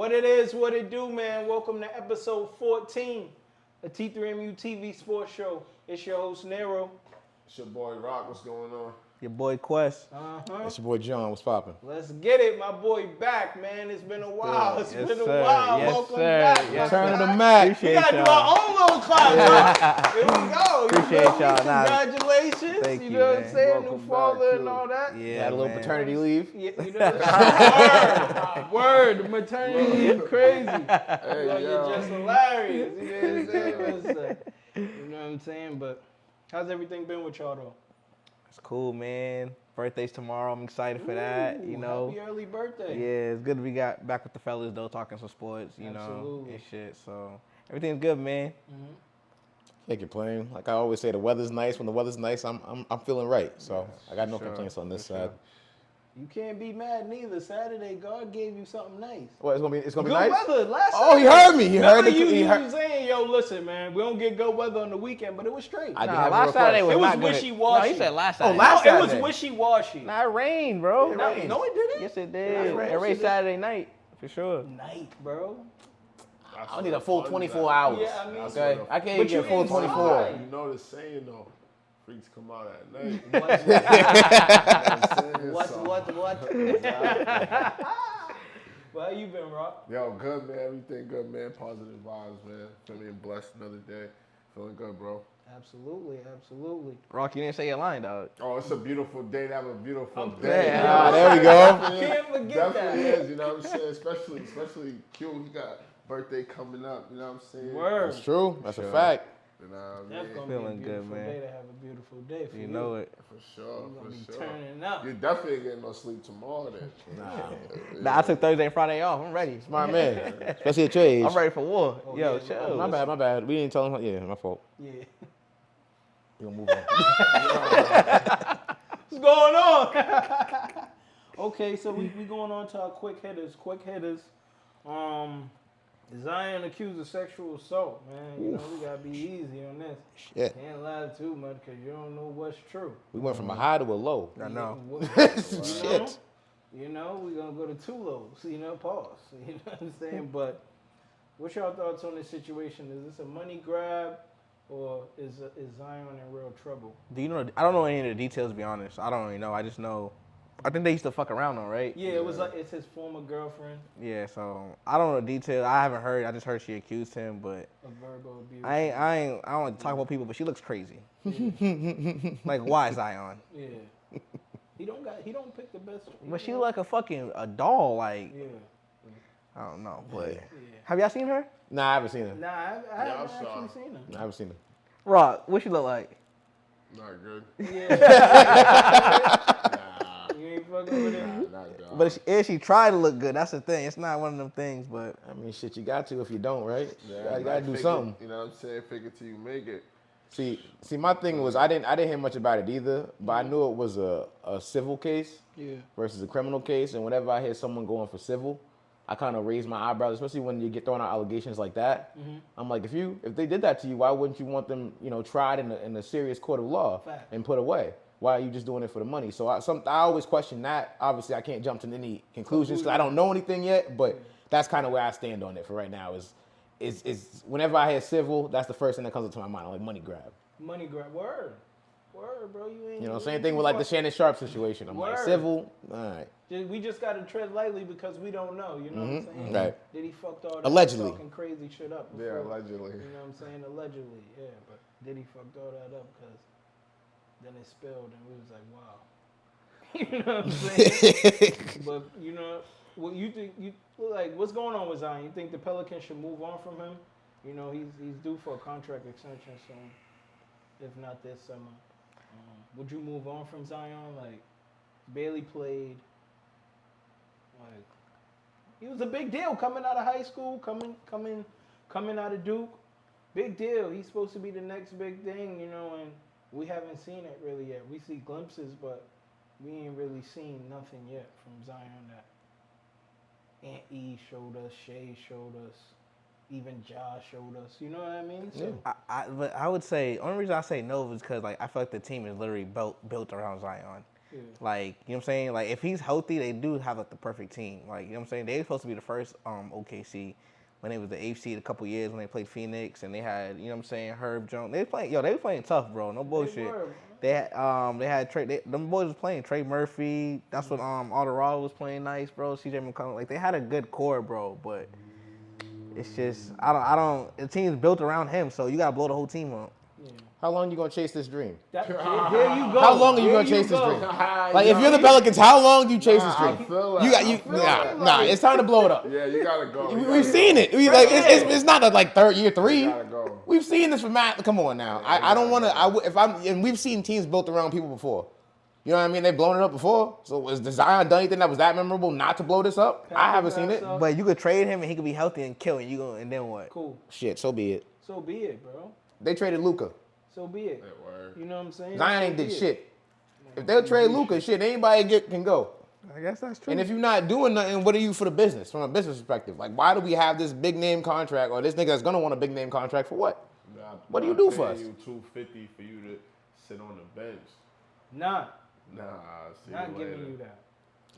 What it is, what it do, man. Welcome to episode 14 of T3MU TV Sports Show. It's your host, Niro. It's your boy Rock. What's going on? Your boy Quest. It's your boy John. What's poppin'? Let's get it. My boy back, man. It's been a while. It's Yes, been a sir. while. Yes, Welcome sir. back. Yes, Turn sir. of the Mac. We Appreciate got to do y'all. our own little clap. Huh? Here we go. Appreciate feel me? y'all. Nah, Congratulations. thank you you, know what I'm man. saying? Welcome New father back, and all that. Yeah, Had a little man. paternity leave. Yeah, you know what I'm saying? Word. The maternity leave crazy. Hey, Yo, yo. you're just hilarious. You know what I'm saying? You know what I'm saying? But how's everything been with y'all, though? It's cool, man. Birthday's tomorrow. I'm excited for that. Ooh, You know. Happy early birthday. Yeah, it's good to be back with the fellas though, talking some sports. You know, Absolutely. and shit. So everything's good, man. Can't complain. Like I always say, the weather's nice. When the weather's nice, I'm feeling right. So I got no sure. complaints on this For side. sure. You can't be mad neither. Saturday, God gave you something nice. What? It's gonna be Good nice. weather last Oh, he Saturday. heard me. He heard Remember the. you heard- was saying, yo, listen, man, we don't get good weather on the weekend, but it was straight. I did Nah, have a last request. Saturday was It was not good. wishy-washy. No, he said last Oh, Saturday. last No, it was Saturday. wishy-washy. Nah, it rained, bro. No, no, it didn't. Yes, it did. rained. It rained Saturday night for sure. Night, bro. I need a full 24 hours. Yeah, I mean, Okay, I can't But even you get full inside. 24. You know the saying though, freaks come out at night. What? Well, how you been, Rock? Yo, good man, everything good man, positive vibes man. Feel me, and blessed another day. Feeling good, bro. Absolutely. Rock, you didn't say your line, dog. Oh, it's a beautiful day to have a beautiful I'm day. glad. Ah, there we go. Can't forget Definitely that. is, you know what I'm saying? Especially Q, he got birthday coming up, you know what I'm saying? Word. It's true. That's Sure. a fact. You know what I That's mean? gonna be a Feeling good, beautiful man. day to have a beautiful day for you. You know it. For sure, You're gonna be for sure. turning up. You definitely ain't getting no sleep tomorrow then. Nah, I took Thursday and Friday off. I'm ready. Smart man. Especially at your age. I'm ready for war. Oh, Yo, yeah, chill. My bad. We didn't tell him. Yeah, my fault. Yeah. We gonna move on. What's going on? Okay, so we going on to our quick hitters. Zion accused of sexual assault, man. You know, we gotta be easy on this. Shit. Can't lie too much because you don't know what's true. We went from a high to a low. I know. Shit. You know, we're gonna go to two lows, you know, pause. You know what I'm saying? But what's your thoughts on this situation? Is this a money grab or is Zion in real trouble? Do you know? I don't know any of the details, to be honest. I don't really know. I just know. I think they used to fuck around though, right? Yeah, it was like it's his former girlfriend Yeah. So I don't know the details. I haven't heard. I just heard she accused him, but of verbal abuse. I don't like to talk about people, but she looks crazy. Like, why Zion? Yeah. He don't pick the best. But she like a doll. Like, Yeah. I don't know. But Yeah. have y'all seen her? Nah, I haven't seen her. Nah, I Yeah, I haven't saw. actually seen her. I haven't seen her. Rock, what she look like? Not good. Yeah. Nah, You ain't fucking with it. not dog. But if she tried to look good, that's the thing. It's not one of them things. But I mean, shit, you got to if you don't, right? Yeah, you gotta do fake it, something. You know what I'm saying? Fake it till you make it. See, my thing was I didn't hear much about it either, but I knew it was a civil case Yeah. versus a criminal case, and whenever I hear someone going for civil, I kind of raise my eyebrows, especially when you get thrown out allegations like that. I'm like, if they did that to you, why wouldn't you want them, tried in a serious court of law Fact. and put away? Why are you just doing it for the money? So I always question that. Obviously, I can't jump to any conclusions because I don't know anything yet, but that's kind of where I stand on it for right now. Is whenever I hear civil, that's the first thing that comes into my mind. I'm like, money grab. Money grab. Word, bro. You ain't. You know, same thing with like the Shannon Sharp situation. I'm like, Word. civil, all right. We just gotta tread lightly because we don't know. You know what I'm saying? Right. Did he fucked all that Allegedly. talking crazy shit up? Yeah, Before? allegedly. You know what I'm saying? Allegedly, yeah. But did he fucked all that up? Because then it spilled and we was like, wow. You know what I'm saying? But you know, what you think? What's going on with Zion? You think the Pelicans should move on from him? You know, he's due for a contract extension soon, if not this summer. Would you move on from Zion? Like, barely played. Like, he was a big deal coming out of high school, coming out of Duke. Big deal. He's supposed to be the next big thing, you know, and we haven't seen it really yet. We see glimpses, but we ain't really seen nothing yet from Zion that Aunt E showed us, Shay showed us, even Josh showed us. You know what I mean? So, but I would say, only reason I say no is because like I feel like the team is literally built around Zion. Like, you know what I'm saying? Like, if he's healthy, they do have like the perfect team. Like, you know what I'm saying? They were supposed to be the first OKC when they was the 8th seed a couple years when they played Phoenix, and they had, you know what I'm saying, Herb Jones. They was playing tough, bro. No bullshit. They had Trey. Them boys was playing Trey Murphy. That's when Alderado was playing nice, bro. CJ McCollum. Like, they had a good core, bro. But it's just I don't. The team's built around him, so you gotta blow the whole team up. Yeah. How long you gonna chase this dream? There you go. How long are you gonna chase this dream? Like, if you're the Pelicans, how long do you chase this dream? It's time to blow it up. Yeah, you gotta go. We've seen it. It's not like year 3. You gotta go. We've seen this from Matt. Come on now. I don't want to. And we've seen teams built around people before. You know what I mean? They've blown it up before. So was Zion done anything that was that memorable not to blow this up? I haven't seen it. But you could trade him and he could be healthy and kill, and then what? Cool. Shit, so be it. So be it, bro. They traded Luka. So be it. You know what I'm saying? Zion ain't did shit. If they'll trade Luka, shit, anybody can go. I guess that's true. And if you're not doing nothing, what are you for the business? From a business perspective, like, why do we have this big name contract, or this nigga that's gonna want a big name contract for what? What do you do for us? You $250 for you to sit on the bench. Nah. See Not you giving later. you that.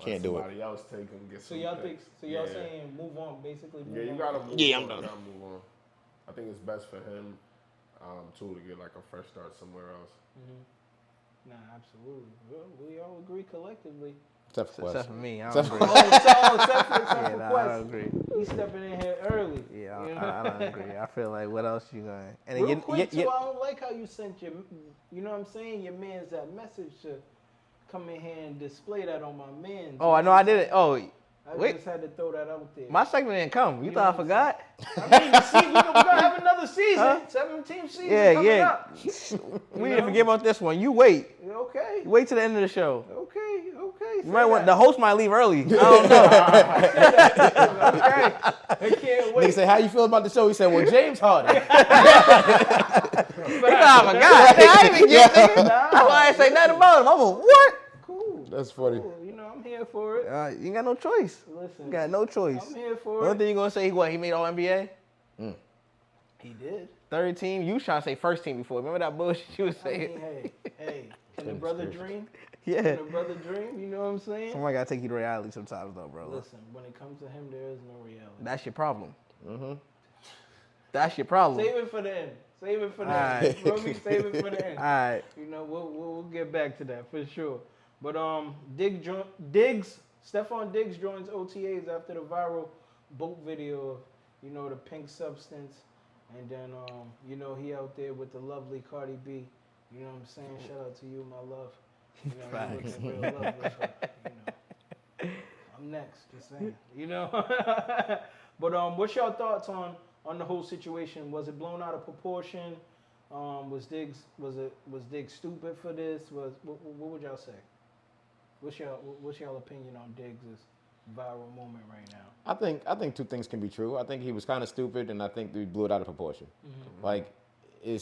Can't do it. Somebody else take him. Get So y'all think? So y'all saying move on, basically? Move you on. gotta move on. Yeah, I'm done. You gotta move on. I think it's best for him, too, to get like a fresh start somewhere else. Nah, absolutely. Well, we all agree collectively. Except for Except for me, I Except don't for- agree. Except for I Quest. don't agree. He's stepping in here early. Yeah, You know? I don't agree. I feel like what else you going? And Real quick, too, I don't like how you sent your, you know what I'm saying, your man's that message to come in here and display that on my man. I know I did it. Oh, I wait. just had to throw that out there. My segment didn't come. You thought I forgot? I mean, you see, we're gonna have another season, Huh? 17th season coming up. We need to forget about this one. You wait. Okay. Wait till the end of the show. Okay. You might want the host might leave early. I don't know. Okay. I can't wait. Nigga said, how you feel about the show? He said, well, James Harden. He thought I forgot. I ain't even get it. That's why I ain't say nothing about him. I'm like, what? Cool. That's funny. Cool. You know, I'm here for it. You ain't got no choice. Listen. You got no choice. I'm here The for only it. thing you gonna say, what, he made all NBA? He did. Third team? You trying to say first team before. Remember that bullshit you was I saying? mean, hey, can the brother dream? Yeah. Can the brother dream? You know what I'm saying? Somebody gotta take you to reality sometimes though, bro. Listen, when it comes to him, there is no reality. That's your problem. That's your problem. Save it for the end. Save it for the Alright. end. Bro, we save it for the end. Alright. You know, we'll get back to that for sure. But Stephon Diggs joins OTAs after the viral boat video of, you know, the pink substance, and then you know, he out there with the lovely Cardi B. You know what I'm saying? Shout out to you, my love. You know, he's looking real lovely, but, you know, I'm next. Just saying. You know. But what's your thoughts on the whole situation? Was it blown out of proportion? Was Diggs stupid for this? What would y'all say? What's y'all opinion on Diggs' viral moment right now? I think two things can be true. I think he was kind of stupid, and I think we blew it out of proportion. Like, it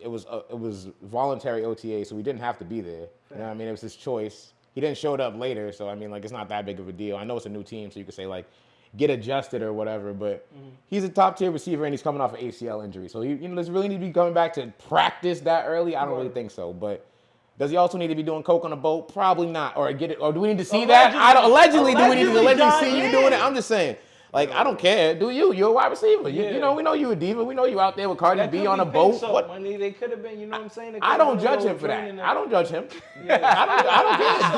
was voluntary OTA, so we didn't have to be there. You know what I mean? It was his choice. He didn't show up later, so I mean, like, it's not that big of a deal. I know it's a new team, so you could say, like, get adjusted or whatever, but he's a top tier receiver and he's coming off an ACL injury. So he, does really need to be coming back to practice that early? I don't really think so. But does he also need to be doing coke on a boat? Probably not. Or do we need to see that? Allegedly, do we need to see you doing it? I'm just saying. Like, I don't care. Do you? You're a wide receiver. You know, we know you a diva. We know you out there with Cardi B on a boat. What? Money, they could have been, you know what I'm saying? I don't judge him for that. I don't judge him. I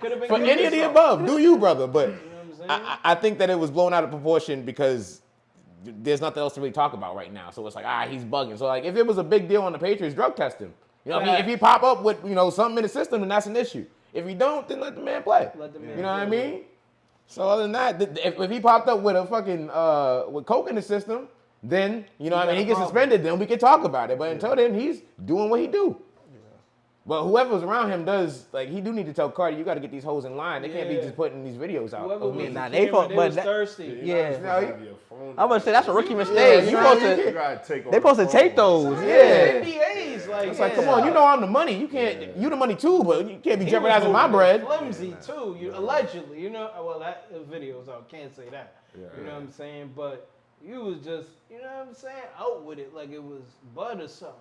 don't care. For any of the above. Do you, brother? But I think that it was blown out of proportion because there's nothing else to really talk about right now. So it's like, he's bugging. So, like, if it was a big deal on the Patriots, drug test him. You know, if he pop up with, something in the system, then that's an issue. If he don't, then let the man play. You know what I mean? So other than that, if he popped up with a fucking with coke in the system, then he gets suspended. Then we can talk about it. But until then, he's doing what he do. But whoever's around him does, like, he do need to tell Cardi, you got to get these hoes in line. They can't be just putting these videos out. Whoever was they was thirsty. Yeah. I'm gonna say that's a rookie mistake. They supposed to take those. Yeah. NBA's like, it's like, come on, I'm the money. You can't, you the money too, but you can't be jeopardizing my bread. Flimsy too, allegedly. Well, that video's out. Can't say that. You know what I'm saying? But you was just, you know what I'm saying, out with it like it was bud or something.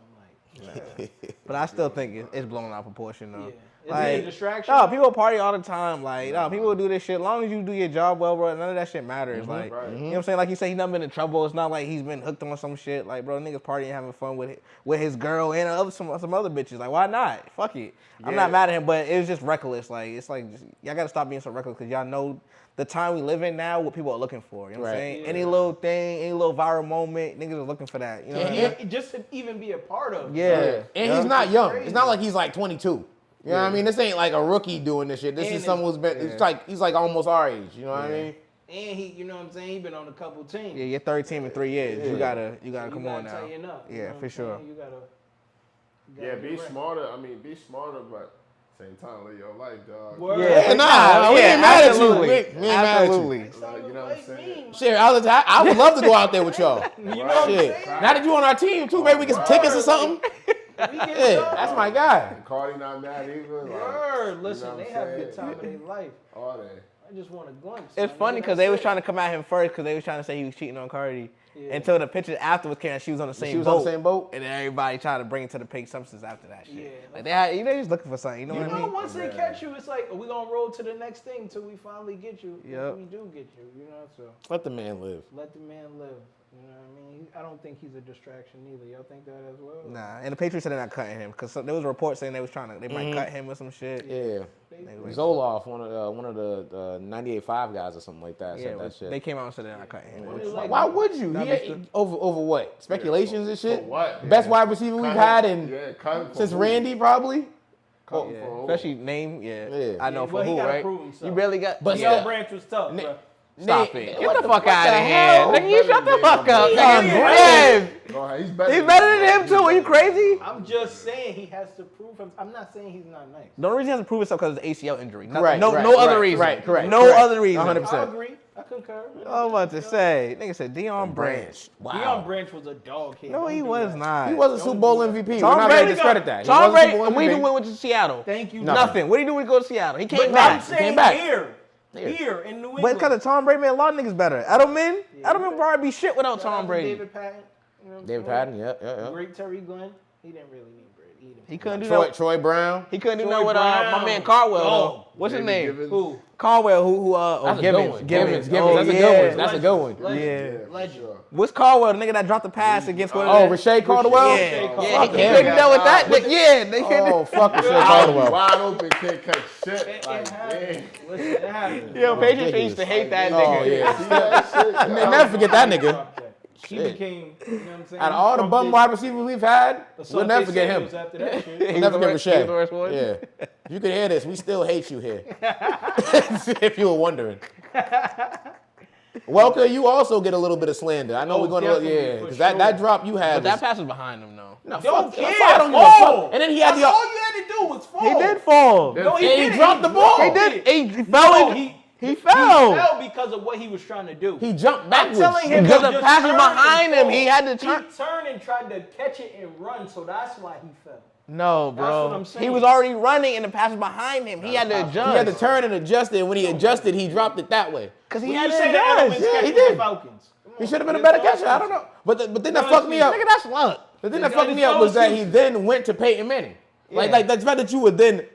But I still think it's blown out of proportion though. Is it a distraction? No, people party all the time. Like, no, people do this shit. As long as you do your job well, bro, none of that shit matters. Like, you know what I'm saying? Like you say, he's not been in trouble. It's not like he's been hooked on some shit. Like, bro, niggas partying, having fun with his girl and some other bitches. Like, why not? Fuck it. I'm not mad at him, but it was just reckless. Like, it's like, y'all gotta stop being so reckless because y'all know the time we live in now, what people are looking for. You know what I'm saying? Yeah. Any little thing, any little viral moment, niggas are looking for that. You know what I mean? Just to even be a part of. Yeah. And he's not young. It's not like he's like 22. You know what I mean? This ain't like a rookie doing this shit. This is someone who's been, it's like, he's like almost our age. You know what I mean? And he, you know what I'm saying? He been on a couple teams. Yeah, your third team in 3 years. Yeah. You gotta come on now. Yeah, for sure. You gotta be smarter. I mean, be smarter, but same time, live your life, dog. Word. Yeah, we ain't mad at you. We ain't mad at you. You know what I'm saying? Shit, I would love to go out there with y'all. You know what I'm saying? Now that you on our team too, maybe we get some tickets or something. Yeah, that's my guy. And Cardi not mad either. Word. Listen, they have a good time of their life. All day. I just want a glimpse. It's funny because they was trying to come at him first because they was trying to say he was cheating on Cardi. Yeah. Until the picture afterwards came out, she was on the same boat. And then everybody tried to bring it to the pink substance after that shit. Yeah. Like they just looking for something. You know what I mean? Once they catch you, it's like, we gonna roll to the next thing until we finally get you. Yep. We do get you, you know, so. Let the man live. Let the man live. You know what I mean? I don't think he's a distraction either. Y'all think that as well? Nah, and the Patriots said they're not cutting him because there was a report saying they might cut him or some shit. Yeah. Zoloff, one of the 98.5 guys or something like that, said that shit. They came out and said they're not cutting him. Why would you? Over what? Speculations and shit? For what? Best wide receiver we've had since Randy, probably? Especially name, I know for he who, gotta right? prove himself. You barely got. But Deion Branch was tough, bro. Stop it. Get the fuck what out the of hell? here. Nigga, you shut the fuck up. He's He's better than him too. Are you crazy? I'm just saying he has to prove him. I'm not saying he's not nice. The only reason he has to prove himself because of the ACL injury. No other reason. Right, correct. No other reason. 100%. I agree. I concur. I'm about to say. Nigga said Deion Branch. Wow. Deion Branch was a dog kid. No, he was not. He was a Super Bowl MVP. Tom We're not Brady going to discredit that. Tom Brady, when he went to Seattle. Thank you. Nothing. What did he do when he go to Seattle? He came back. I'm saying here in New England. But it's because of Tom Brady made a lot of niggas better. Edelman probably be shit without Tom Brady. David Patton. You know David Patton, yeah. Great Terry Glenn. He didn't really need Brady. He couldn't do that. Troy Brown. He couldn't do that with my man Caldwell. Though. What's his name? Who? Caldwell. Who? Givens. Givens. That's a good one. Legend. What's Caldwell? The nigga that dropped the pass against. Rashay Caldwell. Yeah. He couldn't deal with that. They couldn't. Oh, fuck Rashay Caldwell. Wide open, can't catch shit. Listen, it happened. Yo, Patriots used to hate that nigga. Oh yeah. They never forget that nigga. He became, you know what I'm saying? Out of all the bum wide receivers we've had, we'll never forget him. We'll never forget Rashay. Yeah. If you can hear this, we still hate you here. If you were wondering. Welker, you also get a little bit of slander. I know we're going to, because that drop you had. But that pass was behind him, though. No, don't care. Fall. And then he had That's all you had to do was fall. He did fall. No, he dropped the ball. He did. He fell. He fell. He fell because of what he was trying to do. He jumped backwards. I'm telling him because the pass was behind him. He had to turn. He turned and tried to catch it and run, so that's why he fell. No, bro. That's what I'm saying. He was already running and the pass was behind him. He had to adjust. He had to turn and adjust it. When he adjusted, he dropped it that way. Because he had had to to adjust. Yeah, he did. Falcons. He should have been a better catcher. I don't know. But then that fucked me up. Nigga, that's luck. The thing that fucked me up was that he then went to Peyton Manning. Like that's fact that you would then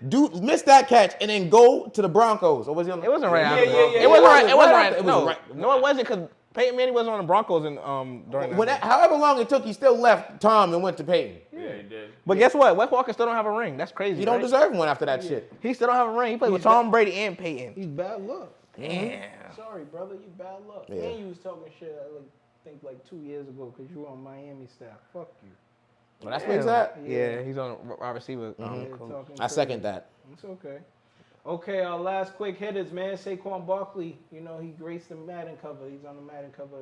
miss that catch and then go to the Broncos. Or was he on the? It wasn't right after. Yeah. It wasn't right. It wasn't right. right. No, it wasn't because Peyton Manning wasn't on the Broncos during that. However long it took, he still left Tom and went to Peyton. Yeah, he did. But guess what? Wes Walker still don't have a ring. That's crazy. He don't deserve one after that shit. He still don't have a ring. He played with Tom Brady and Peyton. He's bad luck. Damn. Sorry, brother. You bad luck. Yeah. And you was talking shit, I think like 2 years ago because you were on Miami staff. Fuck you. Well, that's where he's at. Yeah, he's on wide receiver. I second that. It's okay. Okay, our last quick hitters, man. Saquon Barkley, he graced the Madden cover. He's on the Madden cover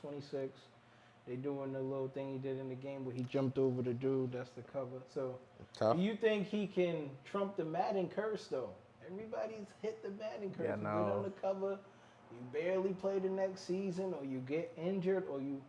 26. They doing the little thing he did in the game where he jumped over the dude. That's the cover. So, do you think he can trump the Madden curse, though? Everybody's hit the Madden curse. Yeah, You no. get on the cover, you barely play the next season, or you get injured, or you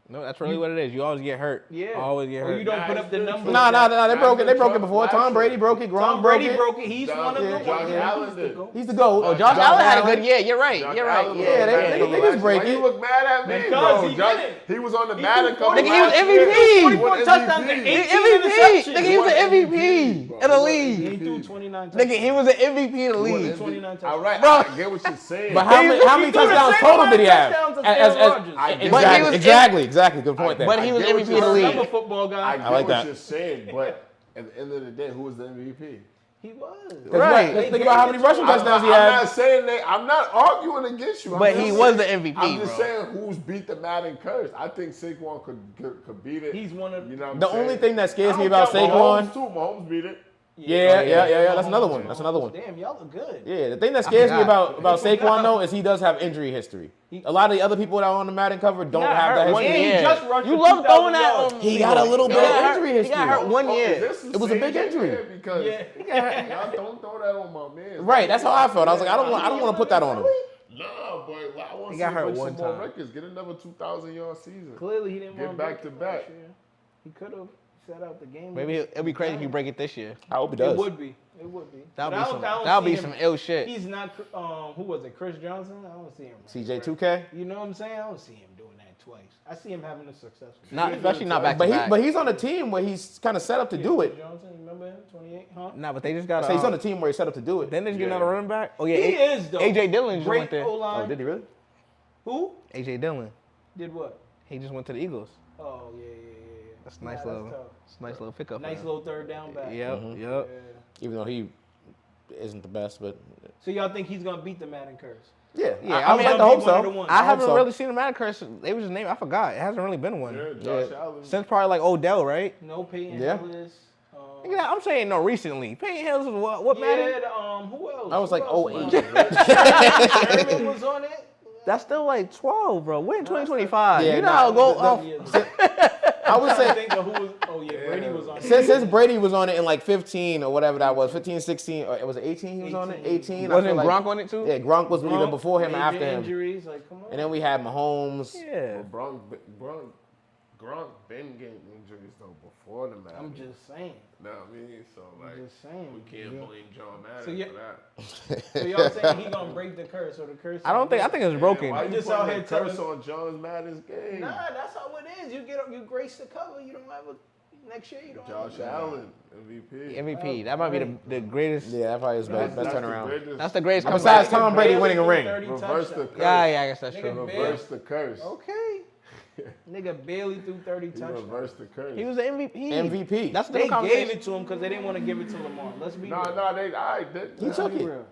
No, that's really what it is. You always get hurt. Yeah. Always get Or hurt. you don't put up the numbers. Nah, they broke it. They broke it before. Tom Brady broke it. Gronk Tom Brady broke it. broke it. He's one of them. Josh Allen did. He's the GOAT. Oh, Josh Allen had a good year. You're right. Josh You're right. Allen Yeah, they just break Why it. you look mad at me, Because bro? he didn't. He was on the He Madden threw cover. Nigga, he was last MVP. year. 44 touchdowns and 18 MVP. interceptions. Nigga, he was an MVP in the He league. threw 29 touchdowns. Nigga, he was an MVP in the league. 29 touchdowns. All right, Bro. I get what you're saying. But how many threw the touchdowns same total amount did he of have? touchdowns as Aaron Rodgers. I get But he was Exactly. Good point there. But he was I get what MVP you're in the saying. league. I'm a football guy. I get like what that. you're saying, but at the end of the day, who was the MVP? He was. Right. Let's think about how many rushing I'm touchdowns he not had. saying that. I'm not arguing against you. I'm But just he saying- was the MVP, I'm just bro. saying who's beat the Madden curse. I think Saquon could beat it. He's one of You know what I'm The saying? only thing that scares I me don't about count Saquon. Mahomes too. Mahomes beat it. Yeah. That's another one. That's another one. Damn, y'all look good. Yeah, the thing that scares me forgot. about Saquon though is he does have injury history. A lot of the other people that are on the Madden cover don't got have hurt that one history. year. He just rushed You for love 2,000 throwing that yards. on He got a little bit of injury He history. got hurt one Is year. this the It was a same big injury. shit? Because Yeah. y'all don't throw that on my man. Right, that's how I felt. I was like, I don't want to put that on him. Nah, but I want He to got hurt break one some more time. records. Get another 2,000-yard season. Clearly, he didn't Get want back to back. He could have set out the game. Maybe it'd be crazy if you break it this year. I hope he It does. would be. It would be. That'll But be I some. don't That'll see be him- some ill shit. He's not. Who was it? Chris Johnson? I don't see him. CJ 2K. You know what I'm saying? I don't see him doing that twice. I see him having a successful. Not especially not back to back. But he's on a team where he's kind of set up to do Chris it. Johnson, you remember him? 28, huh? Nah, but they just got. So he's on a team where he's set up to do it. Then they just get Yeah. another running back. Oh yeah, He is though. AJ Dillon just Great went there. O-line. Oh, did he really? Who AJ Dillon. did what? He just went to the Eagles. Oh yeah. That's a nice Nah, little. tough. It's a nice little pickup. Nice little third down back. Yep. Mhm. Yep. Yeah. Even though he isn't the best, but So y'all think he's gonna beat the Madden curse? yeah, Yeah, I would mean, like to I'll hope be one of the so. ones. I haven't so. really seen a Madden curse. They was just named. I forgot. It hasn't really been one Yeah, Josh Allen. since probably like Odell, right? No Peyton Yeah. Hillis. Yeah, I'm saying no recently. Peyton Hillis was what Madden? Yeah, who else? I was Who like, else 08. Sherman was on it. That's still like 12, bro. We're in 2025. Yeah, you know how nah, go. I would I say think of who was. Oh yeah, Brady was on it. since Brady was on it in like 15 or whatever that was, 15, 16, or was it 18 he was on it? 18. I Wasn't feel like, Gronk on it too? Yeah, Gronk was either before him or Major after him. injuries, like come on. And then we had Mahomes. Yeah. Gronk been getting injuries though before the Madden. I'm just saying. Know what I mean? So like, I'm just saying. we can't blame John Madden So you- for that. So y'all saying he gonna break the curse or the curse? I don't think. I think it's broken. Why you just putting out a here curse telling- on John Madden's game? Nah, that's how it is. You grace the cover. You don't have a next year. You don't. Josh have Allen, MVP. MVP. That might be the greatest. Yeah, that probably is best That's the turnaround. greatest- That's the greatest. Besides comeback. Tom Brady winning a ring. Reverse the curse. Yeah, I guess that's Nigga, true. Reverse the curse. Okay. Nigga barely threw 30 He touchdowns. reversed the curse. He was the MVP. MVP. That's the They conversation. gave it to him because they didn't want to give it to Lamar. Let's be real. He took Be it. real.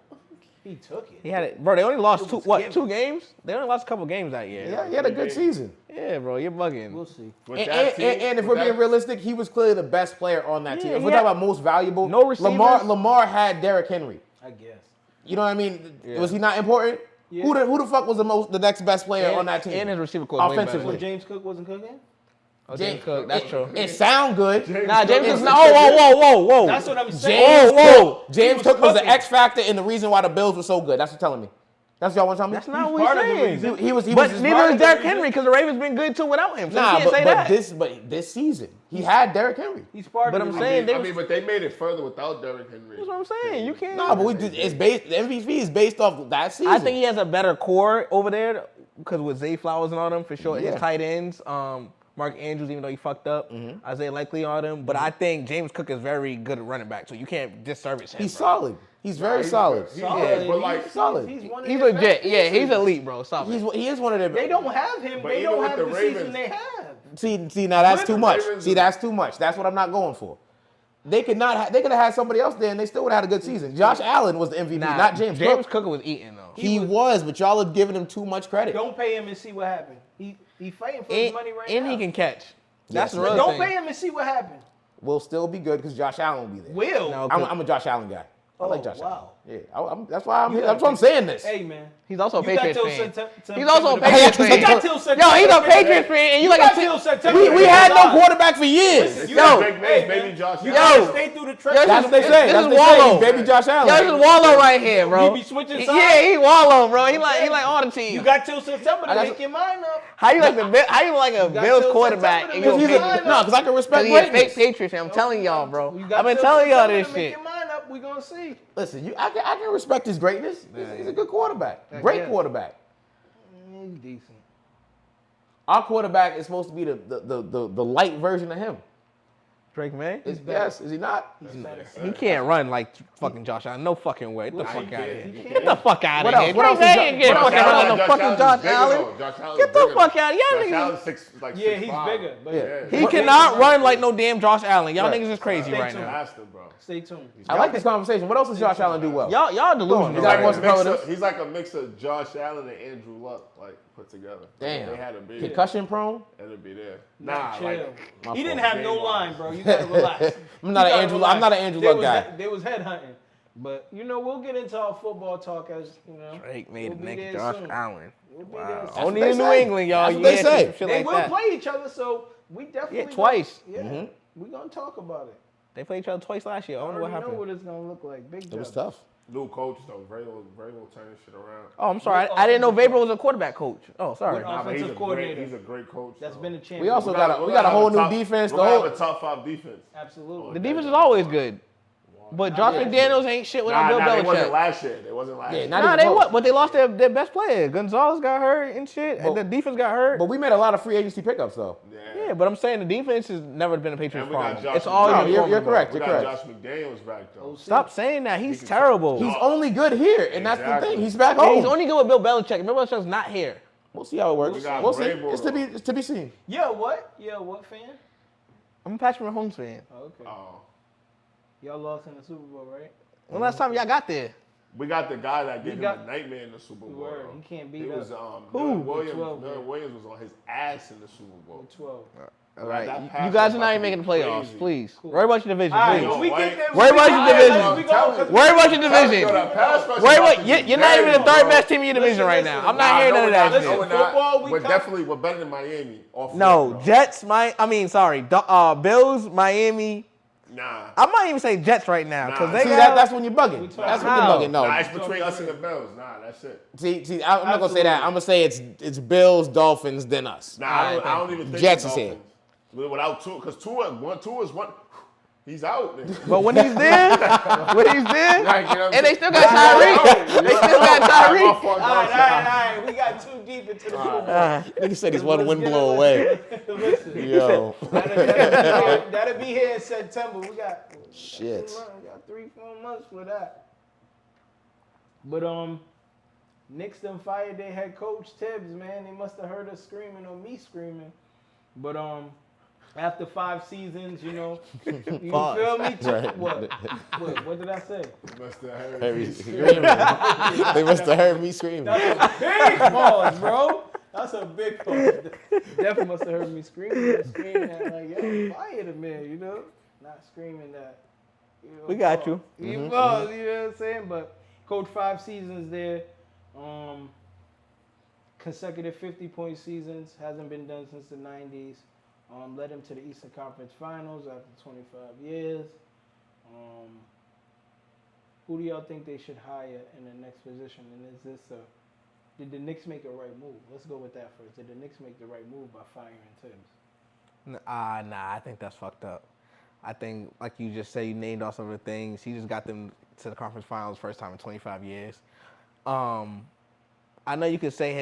He took it. He had it, bro. They only lost It was two games? They only lost a couple games that year. Yeah, he had a good season. Yeah, bro, you're bugging. We'll see. And if we're being realistic, he was clearly the best player on that team. Yeah, If we're he talking had- about most valuable, No receivers. Lamar had Derrick Henry. I guess. You know what I mean? Yeah. Was he not important? Yeah. Who the fuck was the next best player on that team? And his receiver coach way better. Offensively. When James Cook wasn't cooking? Oh, James Cook, that's true. It sound good. Nah, James Cook's not. Whoa. That's what I'm saying. James was Cook was the cooking. X factor and the reason why the Bills were so good. That's what you're telling me. That's what y'all want to tell me? That's not He's what part he's of the saying. reason. He was But just neither part is of the Derrick reason. Henry because the Ravens been good too without him. So Nah, you can't say that. but this season he had Derrick Henry. He's part But of I'm the saying reason. But they made it further without Derrick Henry. That's what I'm saying. You can't. No, but it's based. The MVP is based off that season. I think he has a better core over there because with Zay Flowers and all them for sure. Yeah. His tight ends, Mark Andrews, even though he fucked up, Isaiah Likely on them. But I think James Cook is very good at running back, so you can't disservice him. he's bro. solid. He's very solid. Solid. but like solid. He's one of He's their legit. best Yeah, he's pieces. elite, bro. Stop it. He is one of the. They don't have him. But They even don't with have the the Ravens- season they have. See, now that's too much. Ravens- See, that's too much. That's what I'm not going for. They could not. They could have had somebody else there, and they still would have had a good season. Josh Allen was the MVP, not James Cook. Cook was eating though. He was, but y'all are giving him too much credit. Don't pay him and see what happened. He fighting for his And, money right and now. he can catch. That's the But real don't thing. pay him and see what happened. We'll still be good because Josh Allen will be there. Will. No, I'm a Josh Allen guy. I like Josh wow. Allen. Yeah, that's why I'm here. That's why I'm saying this. Hey, man. He's also a You got Patriots till fan. September. He's also a to- Patriots fan. You got till September. Yo, he's a Patriots fan, and you like got a till September. We had no quarterback for years. You Yo, got- Drake hey, May's baby man, Josh You Allen. gotta stay through the Yo, trenches. That's what they say. This That's is what they say. Wallow. He's baby Josh Allen. Yo, this is Wallow right here, bro. He be switching sides. Yeah, he Wallow, bro. He like all the teams. You got till September to I got make your mind up. How you like a got Bills till quarterback September and to you a make your Patriots? mind No, up. because I can respect He's a fake greatness. Patriots fan. I'm telling y'all, bro. You got I've been till telling y'all September this to make shit. your mind up. We gonna see. Listen, I can respect his greatness. He's a good quarterback. Great guess. quarterback. He's decent. Our quarterback is supposed to be the light version of him. Drake May? Yes, is he not? He can't run like fucking Josh Allen. No fucking way. Get the fuck he out of can't. here. Get the fuck out What of else? here. What else Drake is May ain't Josh- getting what fucking else- run on no fucking Josh Allen. Get the fuck out. Y'all Josh niggas. Allen's like Yeah, he's 6'5". bigger. But Yeah. He cannot run like no damn Josh Allen. Y'all Right. niggas is crazy Stay right tuned. now. Master, bro. Stay tuned. I like this conversation. What else does Josh Allen do well? Y'all delusional. He's He's like like, more a mix superlatives. of, he's like a mix of Josh Allen and Andrew Luck, like put together. Damn. They had to be Concussion prone? It'll be there. Nah, chill. like He didn't fault. have no Game-wise. line, bro. You gotta relax. I'm not You an gotta Andrew. relax. I'm not an Andrew There Luck was guy. There was head hunting, but we'll get into our football talk as Drake made we'll a be nigga there Josh soon. Allen. We'll be there Wow. soon. Only what in they New say. England, y'all. That's what they Yeah, say. some shit They like will that. play each other, so we definitely Yeah, twice. Yeah, we gonna talk about it. They played each other twice last year. I I don't know what already know happened. what it's gonna look like. Big It was job. tough. New coach though, Vrabel turning shit around. Oh, I'm sorry. What I didn't know offensive Vrabel was a quarterback coach. Oh, sorry. What Nah, but offensive coordinator. He's a great coach. That's though. been a champion. We also We're got gonna- we got a we're whole gonna new have a defense. We're The gonna whole have a top 5 defense. Absolutely. The defense is always good. But Josh McDaniels ain't shit without Bill They wasn't Belichick. last year. They wasn't last Yeah, year. not Nah, even they close. what? But they lost their best player. Gonzalez got hurt and shit. And the defense got hurt. But we made a lot of free agency pickups though. Yeah, but I'm saying the defense has never been a Patriots And we got problem. Josh It's always No, been you're formidable. correct. We You're got correct. Josh McDaniels back though. Stop saying that. He's terrible. He's only good here, and that's the Exactly. thing. He's back Yeah, home. he's only good with Bill Belichick. Bill Belichick's not here. We'll see how it works. We got We'll see. Vrabel, It's to be seen. Yeah, what? Yeah, what fan? I'm a Patrick Mahomes fan. Oh, okay. Oh. Y'all lost in the Super Bowl, right? When last time y'all got there? We got the guy that gave him got- a nightmare in the Super Bowl. Word. He can't beat It was us. Who? Dylan Williams. 12, Dylan yeah. Williams was on his ass in the Super Bowl. 12. All right, that you pass guys was are about not to even making the be playoffs, crazy. please. Cool. Worry about your division, All right, please. when we Why- get there, Worry about your all right, division. let's- we go, 'cause Worry about your Yo, division. that pass rush Worry is about about to you're be not even the dirty, third bro. best team in your division right now. I'm not hearing none of that No, shit. we're not. Football, we We're come- definitely better than Miami. Off No, rip, bro. Jets, Bills, Miami. Nah. I might even say Jets right now because Nah. they See, got. that's when you're bugging. That's when you're How? bugging. Nah, No. it's between us and the Bills. Nah, that's it. See, I'm not gonna say that. I'm gonna say it's Bills, Dolphins, then us. Nah, I don't even think Jets the is here. Dolphins. Without Tua, because Tua is one. He's out. But when he's there, Right, you know what I'm and they saying? still got Tyreek. They still got Tyreek. All right. We got too deep into the Super Bowl. Nigga said he's one Let's wind get blow it- away. Listen, Yo, that'll be here in September. We got shit. We got 3-4 months for that. But Knicks done fired their head coach Tibbs, man. They must have heard us screaming or me screaming. But after 5 seasons, you Pause. feel me? Right. What did I say? Must have heard Heard me me. screaming. They must have heard me screaming. That's a big pause, bro. That's a big pause. Definitely must have heard me screaming at like, yo, fire the man, Not screaming that. We got you. You know what I'm saying? But coach 5 seasons there. Consecutive 50-point seasons. Hasn't been done since the 90s. Led him to the Eastern Conference Finals after 25 years. Who do y'all think they should hire in the next position? And is this did the Knicks make a right move? Let's go with that first. Did the Knicks make the right move by firing Tibbs? Nah, I think that's fucked up. I think, like you just say, you named off some of the things. He just got them to the conference finals first time in 25 years. I know you could say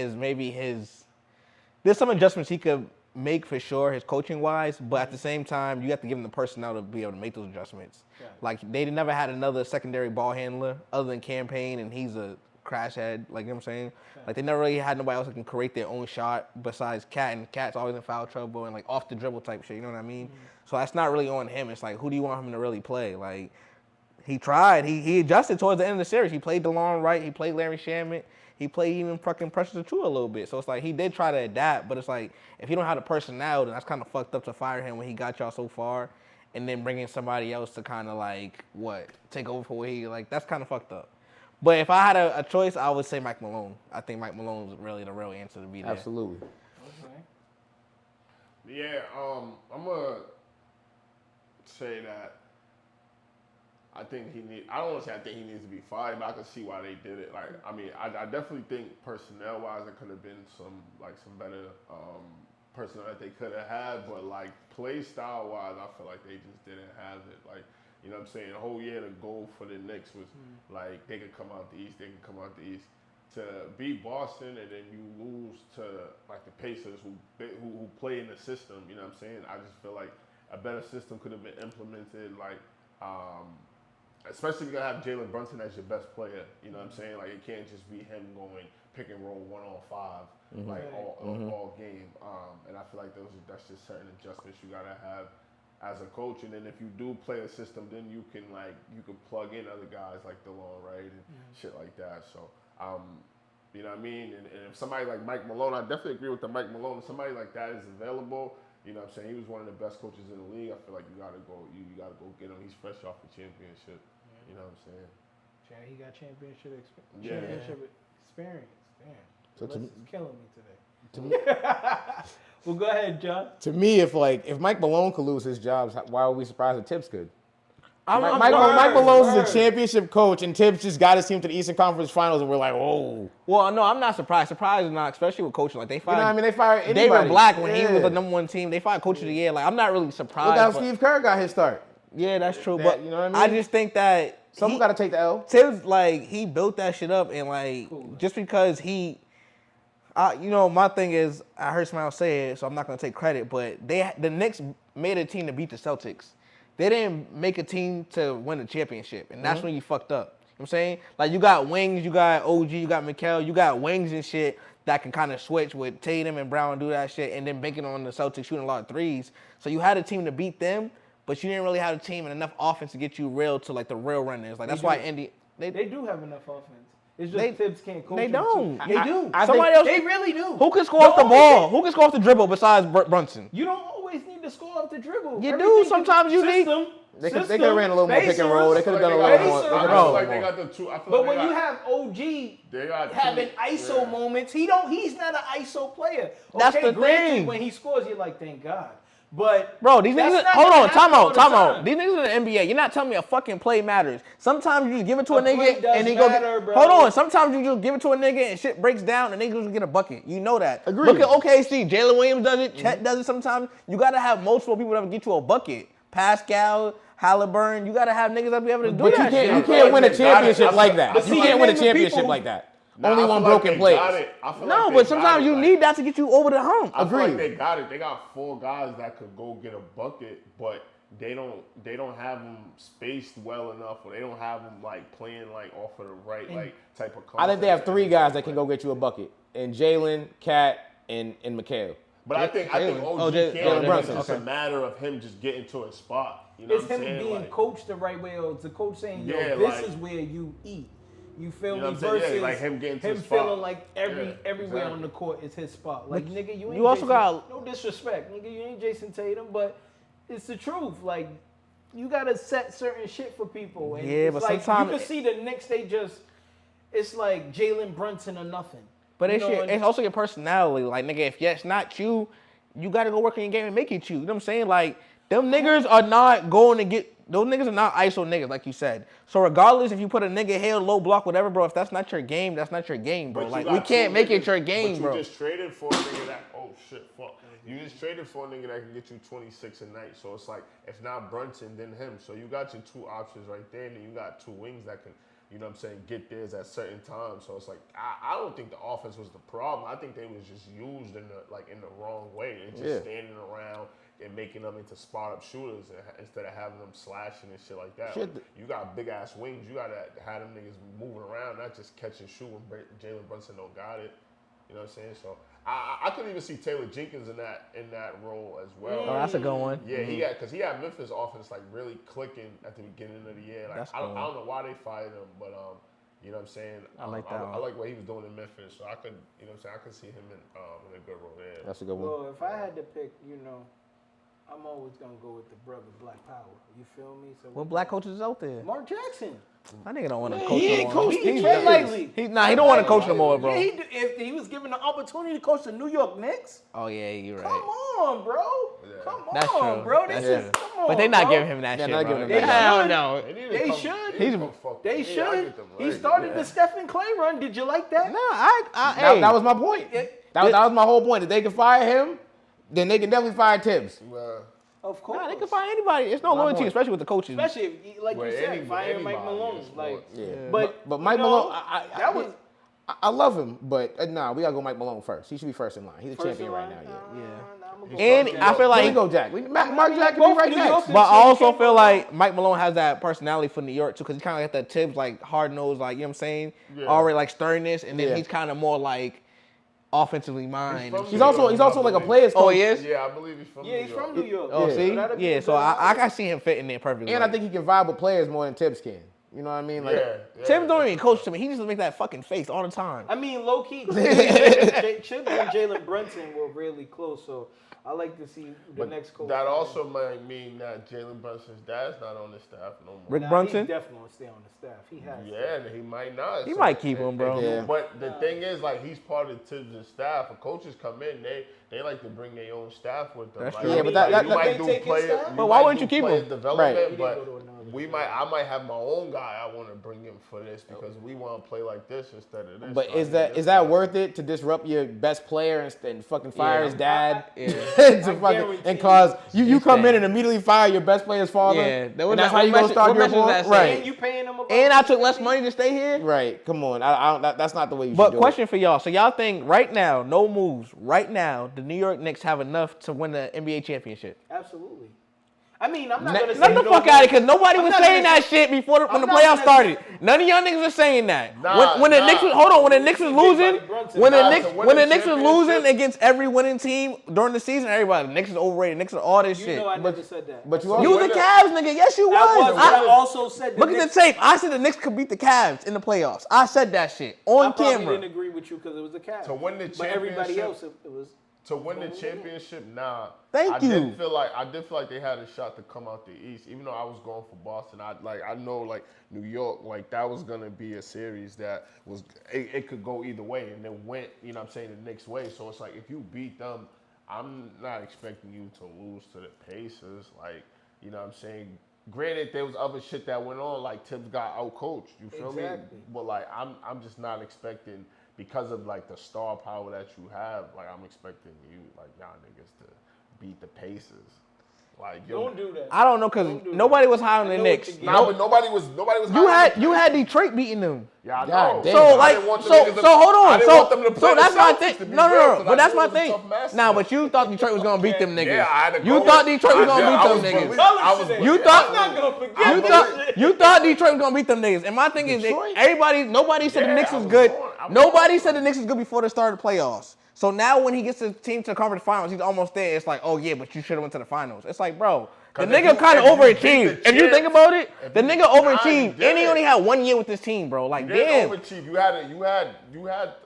there's some adjustments he could make for sure, his coaching wise, but at the same time, you have to give him the personnel to be able to make those adjustments. Yeah. Like, they never had another secondary ball handler other than Campaign, and he's a crash head, like, you know what I'm saying? Yeah. Like, they never really had nobody else that can create their own shot besides Cat, and Cat's always in foul trouble and, like, off the dribble type shit, you know what I mean? Mm-hmm. So that's not really on him. It's like, who do you want him to really play? Like, he tried. He adjusted towards the end of the series. He played DeLon Wright. He played Larry Shamet. He played even fucking Precious Achiuwa a little bit. So it's like he did try to adapt, but it's like if you don't have the personnel, then that's kind of fucked up to fire him when he got y'all so far. and then bringing somebody else to kind of like take over for what he like. That's kind of fucked up. But if I had a choice, I would say Mike Malone. I think Mike Malone's really the real answer to be there. Absolutely. Okay. Yeah, I'm gonna say that I think I don't want to say I think he needs to be fired, but I can see why they did it. Like, I mean, I definitely think personnel-wise, there could have been some better personnel that they could have had, but like play style-wise, I feel like they just didn't have it. Like, you know what I'm saying? The whole year, the goal for the Knicks was like they could come out the East, To beat Boston and then you lose to like the Pacers who play in the system, you know what I'm saying? I just feel like a better system could have been implemented, like especially if you're gonna have Jalen Brunson as your best player, you know what I'm saying? Like it can't just be him going pick and roll 1-on-5 like all game. And I feel like that's just certain adjustments you gotta have as a coach, and then if you do play a system, then you can plug in other guys like DeLon, right, and shit like that. So, you know what I mean? And if somebody like Mike Malone, I definitely agree with the Mike Malone. If somebody like that is available, you know what I'm saying? He was one of the best coaches in the league. I feel like you gotta go get him. He's fresh off the championship. You know what I'm saying? Yeah, he got championship experience. Damn. So This is killing me today. To me, Well, go ahead, John. to me, if Mike Malone could lose his job, why are we surprised that Tibbs could? I'm Mike Malone's word. a championship coach, and Tibbs just got his team to the Eastern Conference Finals, and we're like, whoa. Well, no, I'm not surprised. Surprised is not, especially with coaching. Like they You fired. know what I mean? They fired anybody. David Black when he was Yeah. the number one team. They fired Coach of the Year. Like I'm not really surprised. Look how but- Steve Kerr got his start. Yeah, that's true. That- But you know what I mean? just think that Someone got to take the L. Tibbs, like, he built that shit up, and like, just because my thing is, I heard somebody else say it, so I'm not gonna take credit. But the Knicks made a team to beat the Celtics. They didn't make a team to win a championship, and that's when you fucked up. You know what I'm saying? Like, you got wings, you got OG, you got Mikal, you got wings and shit that can kind of switch with Tatum and Brown and do that shit, and then banking on the Celtics shooting a lot of threes. So you had a team to beat them, but you didn't really have a team and enough offense to get you to like the real runners. Like that's why Indy They do have enough offense. It's just Tibbs can't coach. They them don't. too. They do. Somebody else. They really do. Who can score off the ball? Who can score off the dribble besides Brunson? You don't always need to score off the dribble. You do. Sometimes you need. They could have ran a little more pick and roll. They could have done a little more. Pacers. I feel like they got the two. But when you have OG they got having two, ISO moments, he's not an ISO player. That's the granted, thing. when he scores, you're like, thank God. But Bro, these that's niggas. not Hold gonna on, happen all the time time. out. These niggas in the NBA. You're not telling me a fucking play matters. Sometimes you just give it to a play nigga does and he matter, go. bro. Hold on. Sometimes you just give it to a nigga and shit breaks down and niggas just get a bucket. You know that. Agreed. Look at OKC. Jalen Williams does it. Chet does it sometimes. You gotta have multiple people that will get you a bucket. Pascal, Halliburton. You gotta have niggas that be able to do But that you shit. can't win a They got it. championship like that. But You see, can't win a name the championship people- like that. Nah, Only I one feel like broken they plays. got it. I feel No, like but they got sometimes it, you like- need that to get you over the hump. I feel like Agreed. they got it. They got 4 guys that could go get a bucket, but they don't have them spaced well enough, or they don't have them like playing like off of the right like type of. I think they have concept. 3 guys that can go get you a bucket, and Jalen, Cat, and Mikal. But I think OG Jalen can. Brunson. It's just a matter of him just getting to a spot. You know it's what I'm him saying? being Like, coached the right way, or the coach saying, "Yo, Yeah, this like- is where you eat." You feel You know me? what I'm saying? Yeah, Versus like him getting to his feeling spot. like Yeah, everywhere exactly. on the court is his spot. Like nigga, you ain't. you also Jason, got- no disrespect, nigga. You ain't Jason Tatum, but it's the truth. Like you gotta set certain shit for people. And Yeah, it's but like, sometimes- you can see the Knicks. It's like Jalen Brunson or nothing. But You it's, know, it's also your personality. Like, nigga, if it's not you, you got to go work on your game and make it you. You know what I'm saying? Like, them niggas are not going to get, those niggas are not ISO niggas, like you said. So regardless if you put a nigga here, low block, whatever, bro, if that's not your game, that's not your game, bro. but you Like, got we can't 2 make it niggas- your game, but bro. You just traded for a nigga that. Oh shit, fuck. You just traded for a nigga that can get you 26 a night. So it's like, if not Brunson, then him. So you got your 2 options right there, and then you got 2 wings that can, you know what I'm saying, get theirs at certain times. So it's like, I don't think the offense was the problem. I think they was just used in the wrong way. And just standing around and making them into spot-up shooters instead of having them slashing and shit like that. Shit. Like, you got big-ass wings. You got to have them niggas moving around, not just catch and shoot when Jalen Brunson don't got it. You know what I'm saying? So I could even see Taylor Jenkins in that role as well. Oh, that's a good one. Yeah, because he had Memphis offense like really clicking at the beginning of the year. Like That's I don't cool. know why they fired him, but you know what I'm saying. I like that I one. like what he was doing in Memphis, so I could, you know what I'm saying, I could see him in a good role there. That's a good one. Well, if I had to pick, I'm always gonna go with the brother Black Power. You feel me? So What black coaches is out there? Mark Jackson. My nigga don't want to Man, coach he no ain't more. coached. He He's- tread lightly. He don't want to coach no more, bro. Yeah, if he was given the opportunity to coach the New York Knicks, Oh yeah, you're right. come on, bro. Come That's on, true. bro. That's This is true. come on, But they not bro. giving him that Yeah, shit, not bro. giving him They that. Hell should. no. They should. They Yeah, I should. get them He right. started the Stephen Clay run. Did you like that? No, That was my point. That was my whole point. If they can fire him, then they can definitely fire Tibbs. Of course. Nah, they can find anybody. It's no My loyalty, point. especially with the coaches. Especially if, like you Well, said, fire Mike anybody Malone. in Like, sports. Yeah. but Mike you know, Malone, that was I love him, but nah, we gotta go Mike Malone first. He should be first in line. He's a first champion in right line. now. Yeah. And I feel Like, like, go Jack. Mark Jack can be both right New next. Yorkers. but I So you also can't feel go like Mike Malone has that personality for New York too, because he kind of got that Tibbs like hard nosed, like you know what I'm saying, Yeah. already like sternness, and then Yeah. he's kind of more like offensively minded. from He's also like a player's coach. Oh, he is. Yeah, I believe he's from Yeah, New he's York. from New York. Oh, Yeah. see, that'd be yeah. a So good I can see him fitting there perfectly. And I think he can vibe with players more than Tibbs can. You know what I mean? Like, Yeah. Tibbs don't even coach to me. He just make that fucking face all the time. I mean, low key, Chips and Jalen Brunson were really close. So I like to see the But next coach. that also might mean that Jalen Brunson's dad's not on the staff no more. Rick Nah, Brunson? He's definitely gonna stay on the staff. He has. to. Yeah, he might not. He might keep him, bro. Yeah. But the thing is, like, he's part of Tibbs' staff. When coaches come in, they like to bring their own staff with them. That's Like, true. Yeah, but that- you that- might They do take his player. staff? You But why might wouldn't do you keep player him? Development, Right. He but didn't go to another I might have my own guy I want to bring in for this because we want to play like this instead of this. but So I is need that this is that guy. worth it to disrupt your best player and fucking fire his dad? Yeah. to fucking, guarantee and cause you come in saying. and immediately fire your best player's father. Yeah, that was and that's that- how you what gonna start your message was point? that saying? And Right. you paying him about And I took less money to stay here. Right. Come on. That's not the way you should But do question for y'all. So y'all think right now, no moves, right now, the New York Knicks have enough to win the NBA championship? Absolutely. I mean, I'm not Let- gonna say Let the no fuck more. out of it, because nobody I'm was not saying gonna that shit before when I'm the not playoffs gonna started. say- None of y'all niggas were saying that. Nah, when the nah. Knicks was, hold on, when the Knicks was Big Buddy losing, Brunson. when the Nah, Knicks to win when the the Knicks was losing championship- against every winning team during the season, everybody, the Knicks is overrated, Knicks are all this You shit. know I never said that. But you I also- You was the Winner. Cavs, nigga. Yes, you That was was. what I also said. Look at the tape. I said the Knicks could beat the Cavs in the playoffs. I said that shit on I probably camera. didn't agree with you because it was the Cavs. To win the But everybody championship- else, it was. To win the championship, nah. Thank I you. did feel like they had a shot to come out the East, even though I was going for Boston. I know like New York, like that was gonna be a series that was it could go either way, and it went, you know what I'm saying, the Knicks way. So it's like if you beat them, I'm not expecting you to lose to the Pacers. Like, you know what I'm saying. Granted, there was other shit that went on, like Tibbs got outcoached. You feel me? Exactly. But like I'm just not expecting. Because of like the star power that you have, like I'm expecting you, like y'all niggas, to beat the Pacers. Like Don't do that. I don't know because Don't do nobody was high on I the know Knicks. what you Nah, but nobody was. You had Detroit beating them. Yeah, I God know. damn. So I like, didn't want them so niggas to- hold on. I didn't want them to play So the that's my Celtics, thing. to be No, real, no, 'cause no. I But that's knew my it was a thing. tough matchup. Nah, but you thought Detroit was gonna beat them niggas. Yeah, I had to You go thought with- Detroit was gonna I beat them was niggas. believe- I was You thought- I'm not gonna forget You that thought shit. you thought Detroit was gonna beat them niggas, and my thing is, Detroit? nobody said the Yeah, Knicks I was was good. born- I was Nobody born. said the Knicks was good before the start of the playoffs. So now when he gets the team to the conference finals, he's almost there. It's like, oh yeah, but you should have went to the finals. It's like, bro, the 'Cause if nigga you- kind of if you beat overachieved. the If you think champs- about it, if the you- nigga Nah, overachieved, you and he did. only had 1 year with this team, bro. Like, You didn't damn, overachieve. You had.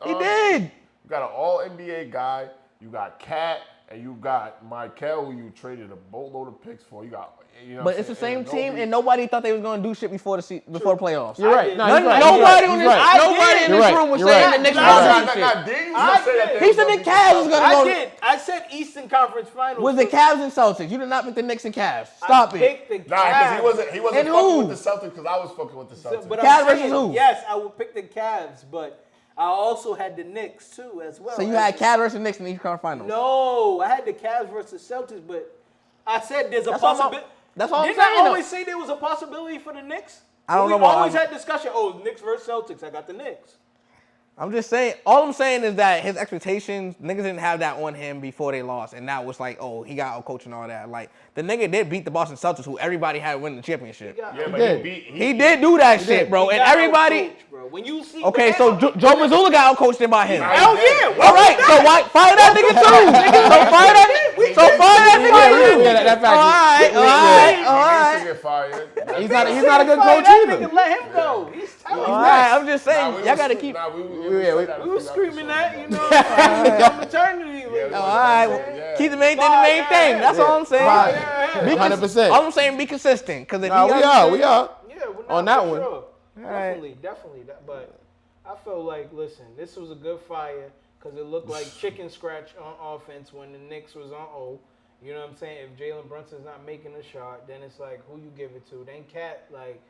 he did. You got an All NBA guy. You got Cat, and you got Michael, who you traded a boatload of picks for. You got. You know But what it's the I'm same saying? team, and nobody thought they was gonna do shit before the playoffs. You're right. did. No, None- he's right. nobody He's on right. this, He's right. nobody in You're this right. room was You're saying right. the Knicks Nah, was nah, gonna do Nah, shit. Dave used I to say that did. they He was said gonna the beat Cavs was Celtics. gonna I go. did. I said Eastern Conference Finals. Was the Cavs and Celtics? You did not pick the Knicks and Cavs. I Stop it. picked the Nah, because he Cavs. wasn't And fucking who? with the Celtics because I was fucking with the Celtics. But Cavs I'm versus saying, who? yes, I would pick the Cavs, but I also had the Knicks too as well. So you had Cavs versus Knicks in the Eastern Conference Finals. No, I had the Cavs versus Celtics, but I said there's a That's all I'm- possibility. that's all I'm Didn't saying, I though. always say there was a possibility for the Knicks? I don't know We about- always had discussion. Oh, Knicks versus Celtics. I got the Knicks. I'm just saying, all I'm saying is that his expectations, niggas didn't have that on him before they lost. And now it's like, oh, he got out coach and all that. Like, the nigga did beat the Boston Celtics, who everybody had winning the championship. got- Yeah, but did. he beat. He did do that shit, bro. He And got everybody. outcoached, bro. When you see, Okay, when so that- Joe Mazzulla got out coached by him. Nah, Hell he did. yeah. All right, so why fire that nigga too? Nigga, so fire that nigga. So fire that nigga. Yeah, that fact. All right, He all right. needs to get fired. He's not a good Fire coach that either. nigga, let him go. He's talented. All right, I'm just Nah, saying, we y'all was- gotta keep. Nah, we Yeah, said that a We few were screaming episodes that, you ago. know, on maternity leave. Yeah, we was All right. saying, yeah. Keep the main thing the main thing. That's all I'm saying. 100%. All I'm saying, be consistent. Because if No, we are. Yeah, well, On nah, that for one. sure. Right. Definitely. But I feel like, listen, this was a good fire because it looked like chicken scratch on offense when the Knicks was on O. You know what I'm saying? If Jalen Brunson's not making a shot, then it's like, who you give it to? Then Cat, like,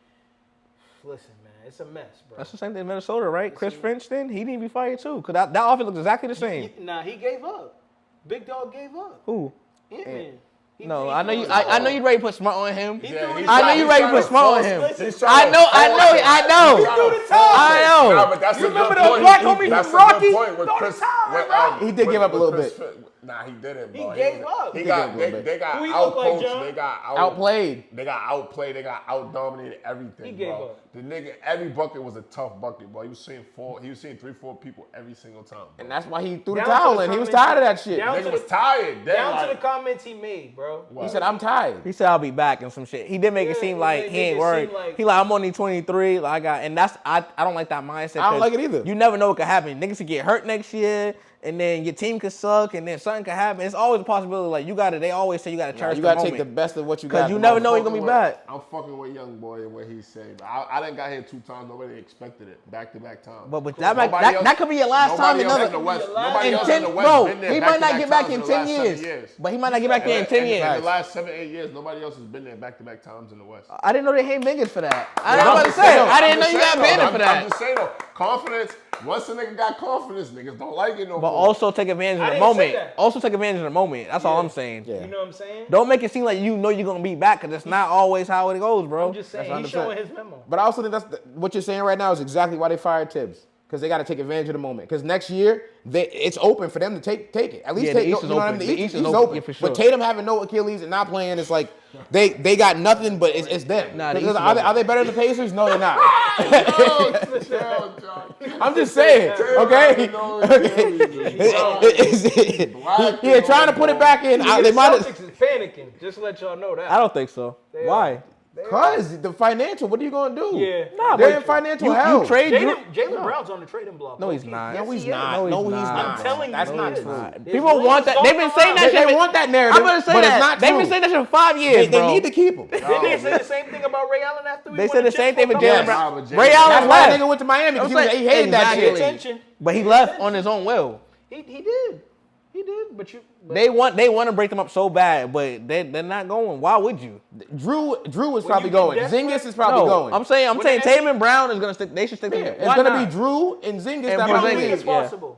listen, man, it's a mess, bro. That's the same thing in Minnesota, right? Chris Finch, then, he need to be fired too. Because that offense looks exactly the same. Nah, he gave up. Big Dog gave up. Who? Ant-Man. No, I know you ready to put smart on him. I know you ready to put smart on him. I know. Nah, but that's You a good remember the point. black homie That's from a good Rocky? point with Throw the Chris. towel in, with, bro. He did give up a little Chris bit. Nah, he didn't, He bro. gave up. They He got gave up a little bit. they got Who you look like, outcoached. John? They got Outplayed. They got outplayed. They got out-dominated everything, He gave bro. up. The nigga, every bucket was a tough bucket, bro. He was seeing 3-4 people every single time, bro. And that's why he threw the Down to towel the in. He was comments- tired of that shit. down to Nigga was tired. Down to Like, the comments he made, bro. He said, I'm tired. He said I'll be back and some shit. He did make it Yeah, seem he like made he ain't it worried. seem like- He like I'm only 23. Like and that's I don't like that mindset. I don't 'cause like it either. You never know what could happen. Niggas could get hurt next year, and then your team could suck, and then something could happen. It's always a possibility. Like they always say you gotta cherish You the gotta moment. take the best of what you got. Because you never know he's gonna be back. I'm fucking with Young Boy and what he said. I done got here 2 times. Nobody expected it. Back-to-back times. But Nobody else- that could be your last time. Nobody else Another in the West. in Nobody else in 10, the West bro. been there He might not back-to-back get back times in the 10 last 7 years. But he might not get back there in 10 In years. the last 7-8 years, nobody else has been there back-to-back times in the West. I didn't know they hate niggas for that. I I'm was about to just say. saying, I didn't I'm know just you got saying, banned though. for I'm that. just saying though, confidence. Once a nigga got confidence, niggas don't like it no But more. also take advantage of the didn't say moment. that. Also take advantage of the moment. That's all Yeah. I'm saying. Yeah. You know what I'm saying? Don't make it seem like you know you're gonna be back, because it's not always how it goes, bro. I'm just saying, That's he's 100%. showing his memo. But I also think what you're saying right now is exactly why they fired Tibbs. Because they got to take advantage of the moment. Because next year, it's open for them to take it. At least Yeah, the take. East You is know what I open. mean? The The East East is is open, open. yeah, for sure. But Tatum having no Achilles and not playing, it's like they got nothing, but it's them. Nah, the Because East is are they better than the Pacers? No, they're not. John. I'm just saying. Okay. Yeah, trying to put it back in. The They might have. Celtics is panicking. Just to let y'all know that. I don't think so. They Why? Cause the financial. What are you gonna do? Yeah. Nah, They're but in financial you hell. trade Jalen Brown's on the trading block. No, he's Okay. not. No, he's Yes, he is. not. No, he's not. I'm telling you, That's he not is. true. There's People want rumors that. They've been going saying that around. shit. They want that narrative. I'm gonna say but that. It's not They've true. been saying that shit for 5 years, They bro. need to keep him. Didn't they say the same thing about Ray Allen after we They won said the chip same thing for with a couple Jalen years? Brown. Nah, but Ray Jalen- Allen That's why that left. nigga went to Miami because I'm saying, he hated that exactly. shit. Attention. But he left on his own will. He did. He did. But They want to break them up so bad, but they're not going. Why would you? Drew is When probably you get going. desperate- Zingis is probably going. I'm saying When Tatum they- and Brown is gonna stick. They should stick Yeah, together. it's Why gonna not? be Drew and Zingis. And That I Porzingis, don't might think be. it's yeah. possible.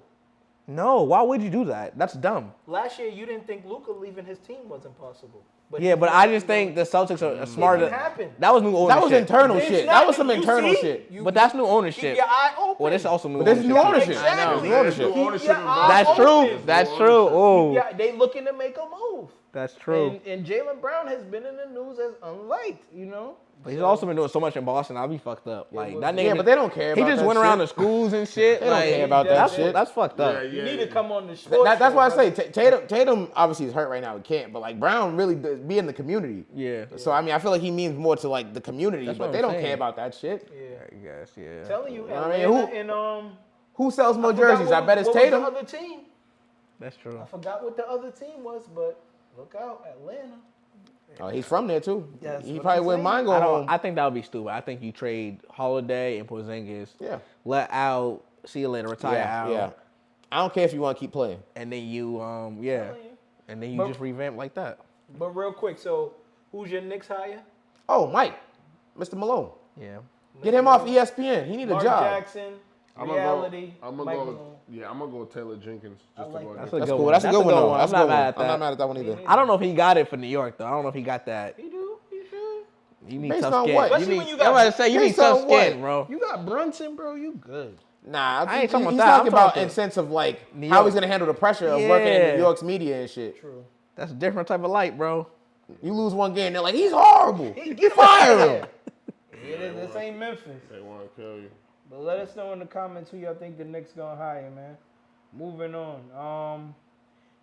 No, why would you do that? That's dumb. Last year, you didn't think Luka leaving his team wasn't possible. But Yeah, but I just think the Celtics are smarter. It can happen. That was new ownership. That was internal It's shit. not- That was some you internal see? shit. You- But that's new Keep ownership. your eye open. Well, this is also new But this is ownership. new ownership. Exactly. I know, New new ownership. Keep ownership your involved. eye That's true. open. That's true. Oh, Yeah, they looking to make a move. that's true. And Jalen Brown has been in the news as unliked, you know? But he's also been doing so much in Boston. I'll be fucked up. Like well, that nigga. Yeah, but they don't care He about just that went around shit. to schools and shit. They don't like, care about that that's, shit. That's fucked up. You need to come on the sports That's why I show, say brother. Tatum obviously is hurt right now. He can't, but like Brown really does be in the community. Yeah. So I mean, I feel like he means more to like the community, That's but what they I'm don't saying. care about that shit. Yeah. I guess. Yeah. Telling you, I mean, Atlanta and Who sells more I forgot jerseys? I bet it's what was Tatum. the other team? That's true. I forgot what the other team was, but look out, Atlanta. Oh, he's from there too. Yes, He what probably I'm wouldn't saying. mind going home. I think that would be stupid. I think you trade Holiday and Porzingis. Yeah. Let out. See you later. Retire out. Yeah. I don't care if you want to keep playing. And then you Telling you. and then you But- just revamp like that. But real quick, so who's your Knicks hire? Oh, Mike, Mr. Malone, Yeah. get him off ESPN. He need a Mark job. Jackson, Reality, I'm Mike gonna go. Malone. Yeah, I'm gonna go Taylor Jenkins. I Just like to go that. against- That's a That's good cool. one. That's a good one though. That's a I'm good not mad one. at I'm not that. mad at that one either. I don't know if he got it for New York though. I don't know if he got that. He do. He should. You need Based tough on skin. what? Especially need, when you got- I'm about to say you need based on tough skin, what? bro. You got Brunson, bro. You good. Nah, I ain't talking he's about that. I'm talking about talking in sense of like New how York. he's gonna handle the pressure of working in Yeah. New York's media and shit. True. That's a different type of light, bro. You lose one game, they're like, he's horrible. Get Fire him. Yeah, this ain't Memphis. They want to kill you. But let us know in the comments who y'all think the Knicks gonna hire, man. Moving on.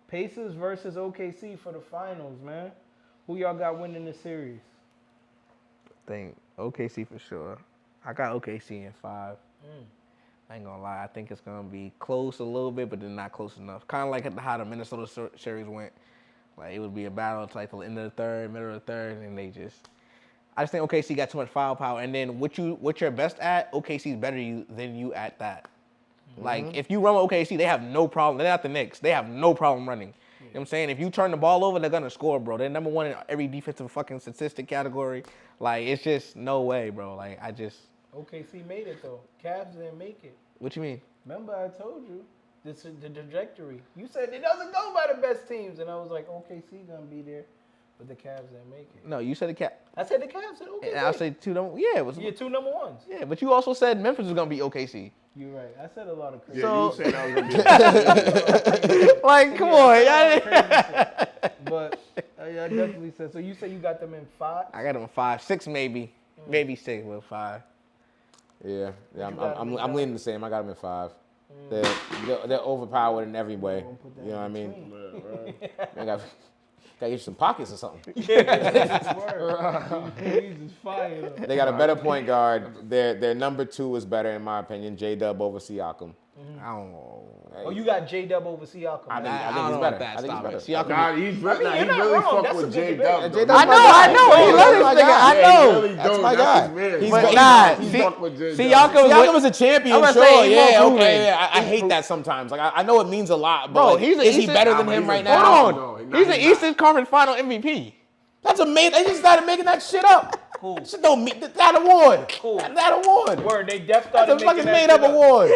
Pacers versus OKC for the finals, man. Who y'all got winning the series? Think OKC for sure. I got OKC in 5. I ain't gonna lie. I think it's gonna be close a little bit, but then not close enough. Kind of like how the Minnesota series went. Like it would be a battle to like the end of the third, middle of the third, and they just. I just think OKC got too much firepower, and then what you're best at, OKC's better than you at that. Like if you run with OKC, they have no problem. They're not the Knicks. They have no problem running. You know what I'm saying? If you turn the ball over, they're gonna score, bro. They're number one in every defensive fucking statistic category. Like it's just no way, bro. Like I just. OKC made it though. Cavs didn't make it. What you mean? Remember I told you this is the trajectory. You said it doesn't go by the best teams, and I was like, OKC gonna be there, but the Cavs didn't make it. No, you said the Cavs. I said the Cavs said OKC. And I said two number. Yeah, it was. Yeah, 2 number ones. Yeah, but you also said Memphis was gonna be OKC. You're right. I said a lot of crazy. Yeah, you said that was gonna be. Like, come on, y'all. But I definitely said. So you said you got them in 5? I got them 5, 6 maybe, maybe 6, but 5. Yeah, I'm leaning the same. I got them in 5. They're overpowered in every way. You know what I mean? I got get you some pockets or something. He's fire. They got a better point guard. Their number 2 is better in my opinion. J-Dub over Siakam. I don't know. Oh, you got J-Dub over Siakam. I think don't he's know better. about that. I think he's Stop better. it. Siakam. Nah, he you're not really wrong. fuck That's with a good J-Dub. debate. though. I know. He love this nigga. I know. That's my guy. He's But nah, he see, fuck with J-Dub. Siakam is a champion, I'm gonna sure. say he's Yeah, more okay. proven. Yeah, I hate that sometimes. Like I know it means a lot, but Bro, like, he's an is he Eastern- better Nah, than but him he's right a- now? Hold No, on. nah, He's an he's Eastern Conference Final MVP. That's amazing. They just started making that shit up. Cool. Shit don't mean that award. Cool. That award. Word, they That's def started a making fucking that made up shit award.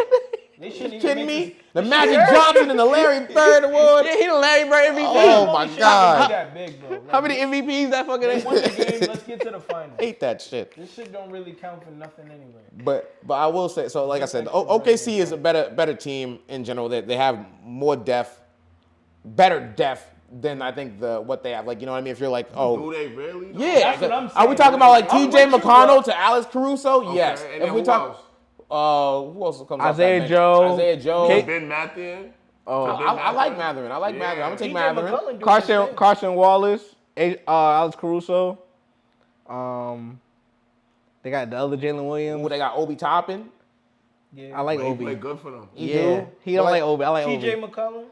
They shouldn't even Kidding make me? The Magic Johnson and the Larry Bird award. Yeah, he the Larry Bird MVP. Oh my Shit, God. That big, bro. Like, How many MVPs that fucking? they won the game. Let's get to the final. Hate that shit. This shit don't really count for nothing anyway. But I will say, so like I said, OKC is a better team in general. They have more depth, better depth than I think what they have. Like, you know what I mean? If you're like, Do oh, they really? yeah. That's what I'm Are we saying. talking about like I'm T.J. with you, McConnell bro. to Alex Caruso? Okay, Yes. and If then we who talk, else? who else comes off Isaiah that bench? Joe. Isaiah Joe. Kate- Ben Matthew. Oh, I like Matherin. I like Matherin. I'm gonna take TJ Matherin. McCollum doing his thing. Carson Wallace, Alex Caruso. They got the other Jalen Williams. They got Obi Toppin. Yeah. I like He Obi. played good for them. He Yeah, do. he don't But- like Obi. I like TJ Obi. McCollum.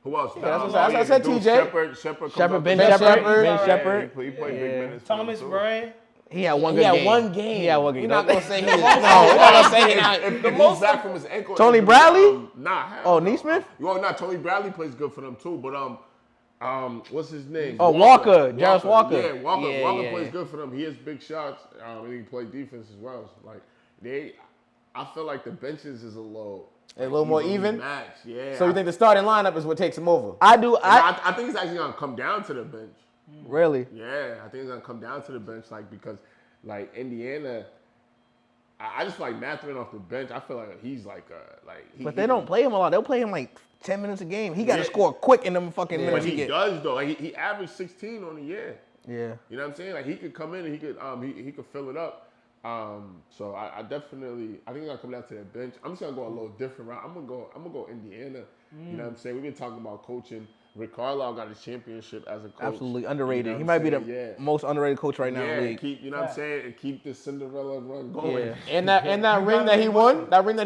Who else? that's what I said, dude, TJ. Shepard, Ben Ben Shepherd. Shepherd. Ben Yeah, Shepherd. He played big minutes. for them, Thomas too. Bryant. He had one He good had game. one game. He had one game. We're not Don't- gonna say he. No, we're not gonna say he. If he's back from his ankle. Tony injury, Bradley? Nah. hell Oh, no. Neesmith? Well, not Tony Bradley plays good for them too, but what's his name? Oh, Walker. Jarvis Walker. Yeah, Walker. Yeah, Walker yeah. plays good for them. He has big shots. And he plays defense as well. So, like I feel like the benches is a little more even? matched. Yeah. So you think the starting lineup is what takes him over? I do. I think it's actually gonna come down to the bench. Really. Yeah, I think it's gonna come down to the bench, because Indiana, I just feel like Mathurin off the bench. I feel like he's But they don't play him a lot. They'll play him like 10 minutes a game. He got to score quick in them fucking But minutes he he get. does though. Like he averaged 16 on the year. Yeah. You know what I'm saying? Like he could come in and he could fill it up. So I definitely I think it's gonna come down to that bench. I'm just gonna go a little different route. I'm gonna go Indiana. You know what I'm saying? We've been talking about coaching. Rick Carlisle got a championship as a coach. Absolutely underrated. You know He what might I'm be saying? the most underrated coach right now in the Yeah, league. keep you know what I'm saying, and keep the Cinderella run going. Yeah. And that ring that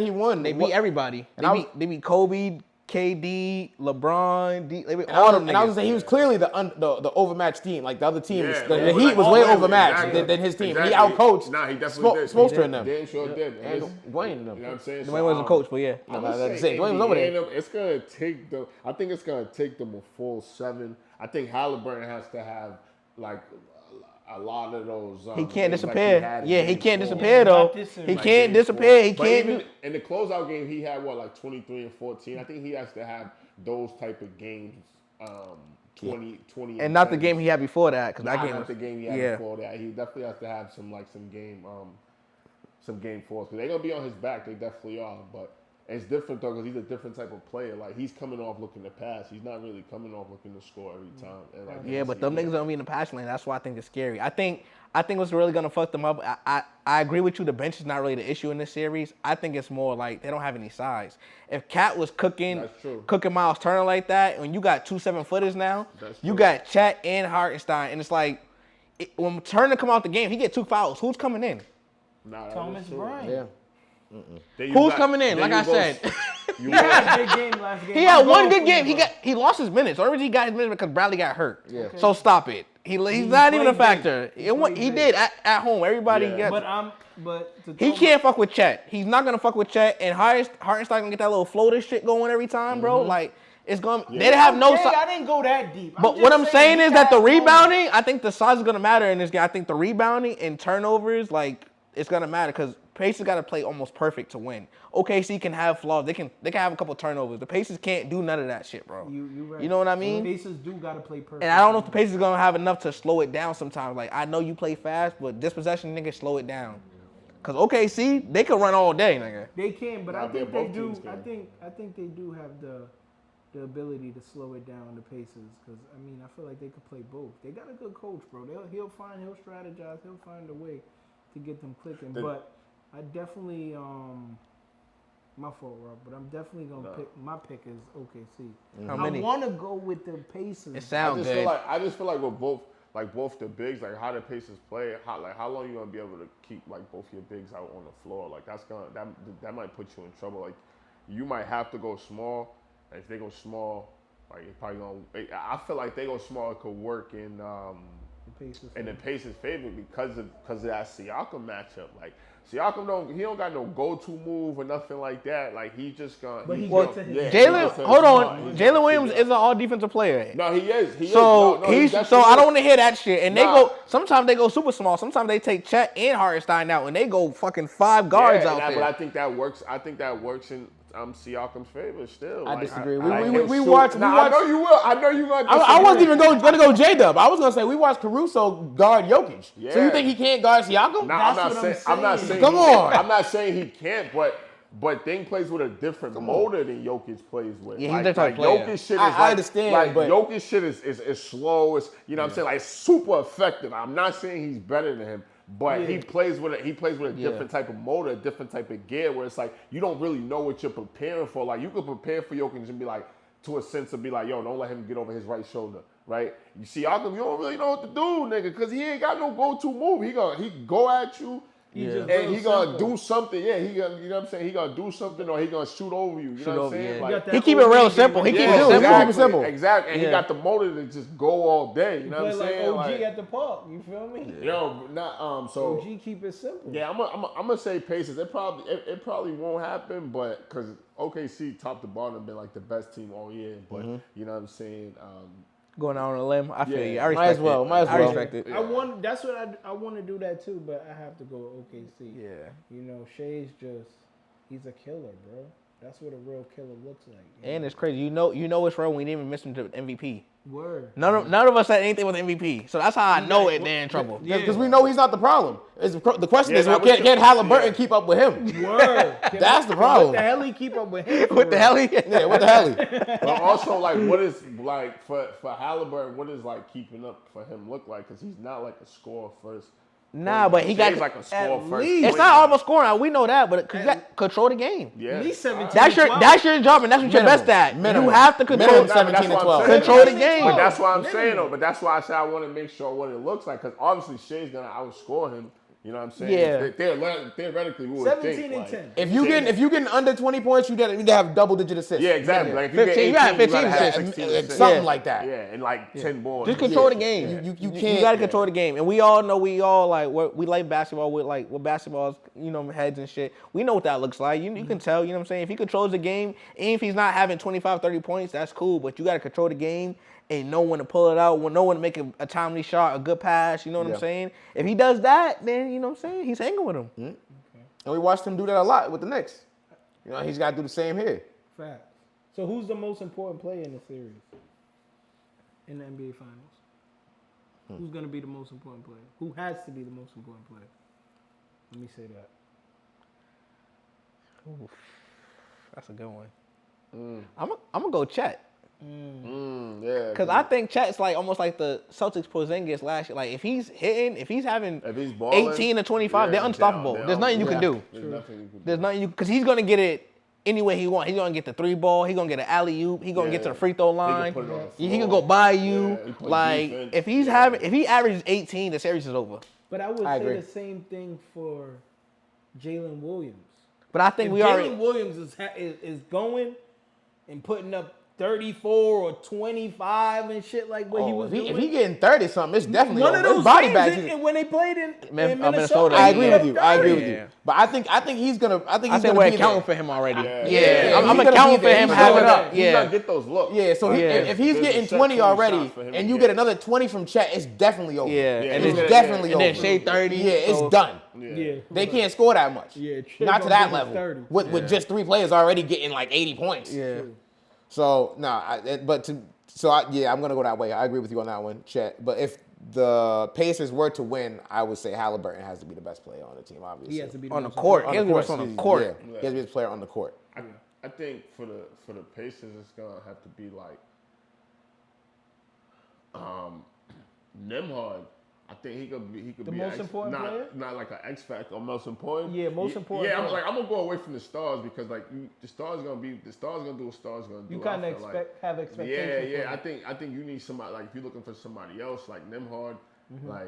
he won, They beat everybody. And They beat Kobe, KD, LeBron. They beat And all I them was niggas. gonna say he was clearly the overmatched team. Like the other team, Yeah, the yeah, Heat like was all way of them, overmatched exactly. than his team. Exactly. He outcoached. Nah, he definitely did. Spoelstra and them. Dan sure did. And Dwayne and You know them. what I'm saying? Dwayne wasn't a coach, but yeah. I'm No, gonna that's say it. Dwayne was over there. Indiana, it's gonna take them. I think it's gonna take them a full 7. I think Halliburton has to have a lot of those. He can't things like disappear. had in Yeah, he game can't 4. disappear though. Not this He series. can't Game disappear. 4. He But can't. even in the closeout game, he had 23 and 14. I think he has to have those type of games. 20 And not the 10. game he had before that, because that Not game not was. the game he had Yeah. before that. He definitely has to have some game fours, because they're gonna be on his back. They definitely are, but it's different though, because he's a different type of player. Like he's coming off looking to pass. He's not really coming off looking to score every time. And, Yeah, but them niggas don't be in the passing lane. That's why I think it's scary. I think what's really gonna fuck them up. I agree with you. The bench is not really the issue in this series. I think it's more like they don't have any size. If Cat was cooking Miles Turner like that, when you got 2 7-footers now, you got Chat and Hartenstein, and it's like when Turner come out the game, he get 2 fouls. Who's coming in? Nah, Thomas Bryant. Yeah. Who's coming in? Like I said, He had a good game last game. he had one good game. He lost his minutes. Or he got his minutes because Bradley got hurt. Yeah. So stop it. He's not even a played factor. He did at home. Everybody gets. He can't fuck with Chet. He's not gonna fuck with Chet. And Hartenstein gonna get that little floater shit going every time, bro. Like it's going. They didn't have no. I didn't go that deep. But what I'm saying is that the rebounding, I think the size is gonna matter in this game. I think the rebounding and turnovers, like it's gonna matter because Pacers got to play almost perfect to win. OKC can have flaws. They can have a couple turnovers. The Pacers can't do none of that shit, bro. You right. You know what I mean? The Pacers do got to play perfect. And I don't know if the Pacers are going to have enough to slow it down sometimes. Like, I know you play fast, but dispossession, nigga, slow it down. Because OKC, they could run all day, nigga. They can, but I think they do. I think they do have the ability to slow it down, the Pacers. Because, I mean, I feel like they could play both. They got a good coach, bro. He'll strategize. He'll find a way to get them clicking. But I definitely, my fault, Rob, but I'm definitely going to pick, my pick is OKC. How many? I want to go with the Pacers. It sounds good. I just feel like with both the bigs, like how the Pacers play, how long you gonna be able to keep like both your bigs out on the floor? Like that might put you in trouble. Like you might have to go small. And if they go small, like it's probably gonna. I feel like they go small, it could work in the Pacers' favor because of that Siakam matchup. Like Siakam don't got no go-to move or nothing like that. Like he's just gonna. But Jalen Williams is an all defensive player. No, he is. So I don't want to hear that shit. And they go. Sometimes they go super small. Sometimes they take Chet and Hartenstein out, and they go fucking 5 guards out there. But I think that works. I think that works in Siakam's favor still. I disagree. We watched. I know you will. I know you gonna. I wasn't even going to go J-Dub. I was going to say we watched Caruso guard Jokic. Yeah. So you think he can't guard Siakam? No, I'm not saying. Come on. I'm not saying he can't, but Ding plays with a different motor than Jokic plays with. Yeah, he's like Jokic shit is I understand, like but Jokic shit is slow. It's what I'm saying, like super effective. I'm not saying he's better than him. But he plays with a different type of motor, a different type of gear where it's like you don't really know what you're preparing for. Like you could prepare for Jokic and be like, to a sense of be like, yo, don't let him get over his right shoulder, right? You see Siakam, you don't really know what to do, nigga, because he ain't got no go-to move. He go at you. And he gonna do something, he gonna, you know what I'm saying? He gonna do something or he gonna shoot over you. You know what I'm saying? Yeah. Like, he keep it real simple. He keep it simple. Exactly. And he got the motor to just go all day. You know what I'm saying? Like OG at the park. You feel me? Yo, not so. OG keep it simple. Yeah, I'm gonna say Pacers. It probably won't happen, but because OKC top to bottom been like the best team all year. But you know what I'm saying? Going out on a limb, I feel you. I respect it. I respect it. I want to do that too, but I have to go with OKC. Yeah. You know, Shea's he's a killer, bro. That's what a real killer looks like. And it's crazy. You know it's real when we didn't even miss him to MVP. Word. None of us said anything with MVP. So that's how I know they're in trouble. Because we know he's not the problem. The question is, can Halliburton keep up with him? Word. That's the problem. What the hell he keep up with him? What the hell he? Yeah, what the hell? But also, like, what is like for Halliburton? What is like keeping up for him look like? Because he's not like a scorer first. Nah, but he got like a score first. It's not almost scoring. We know that, but you got control the game. Yeah, at least 17. That's your job, and that's what you're best at. You have to control 17 and 12. Control the game. But that's why I'm saying though. But that's why I say I want to make sure what it looks like because obviously Shea's gonna outscore him. You know what I'm saying? Yeah. Theoretically, we would 17 think. and Like, 10. If you getting under 20 points, you need to have double-digit assists. Yeah, exactly. Like if 15, you get 18, 15 you gotta have assists. 16 assists. Something like that. Yeah, and like 10 boards. Just control the game. You can't. You gotta control the game, and we all know we like basketball with basketball's heads and shit. We know what that looks like. You can tell. You know what I'm saying? If he controls the game, and if he's not having 25, 30 points, that's cool. But you gotta control the game. And know when to pull it out, know when to make a timely shot, a good pass, you know what I'm saying? If he does that, then, you know what I'm saying, he's hanging with him. Mm-hmm. Okay. And we watched him do that a lot with the Knicks. You know, he's got to do the same here. Facts. So who's the most important player in the series? In the NBA Finals? Who's going to be the most important player? Who has to be the most important player? Let me say that. Oof, that's a good one. I'm going to go Chet. Yeah. Because I think Chet's like almost like the Celtics Porzingis last year. Like if he's having 18 to 25, they're unstoppable. There's nothing you can do. There's nothing because he's gonna get it any way he wants. He's gonna get the 3 ball. He's gonna get an alley oop. He's gonna get to the free throw line. He can go by you. Like if he averages 18, the series is over. But I would say the same thing for Jalen Williams. But I think if we Jalen already. Williams is going and putting up 34 or 25 and shit like what he was doing. If he getting 30 something, it's definitely one of over. His those body games bags. and when they played in Minnesota, Minnesota, I he agree got with you. I agree with Yeah. you. But I think he's gonna. I think I he's think gonna we're be accounting there. for him already. Yeah. Yeah, I'm He's gonna accounting be for there. him He's having gonna up. be He's Yeah. gonna get those looks. Yeah, so if he's There's getting a set 20 20 already, shots for him and to you get. get another 20 from Chet, it's definitely over. Yeah, and it's then- definitely and over. then Shea 30. Yeah, it's so- done. Yeah. They can't score that much. Yeah, Chet not to gonna that give us level. 30. With just 3 players already getting like 80 points. Yeah. So no, I'm gonna go that way. I agree with you on that one, Chet. But if the Pacers were to win, I would say Halliburton has to be the best player on the team. Obviously, He has to be On the most court. important. He has to be on the court. Yeah, he has to be the player on the court. I think for the Pacers, it's gonna have to be like Nembhard. I think he could be The most important player? not like an X factor or most important. Yeah, most important Yeah, player. I'm gonna go away from the stars because like the stars gonna do what stars gonna do. You I kind of feel like. have expectations. Yeah. for him. I think you need somebody like if you're looking for somebody else like Nembhard, like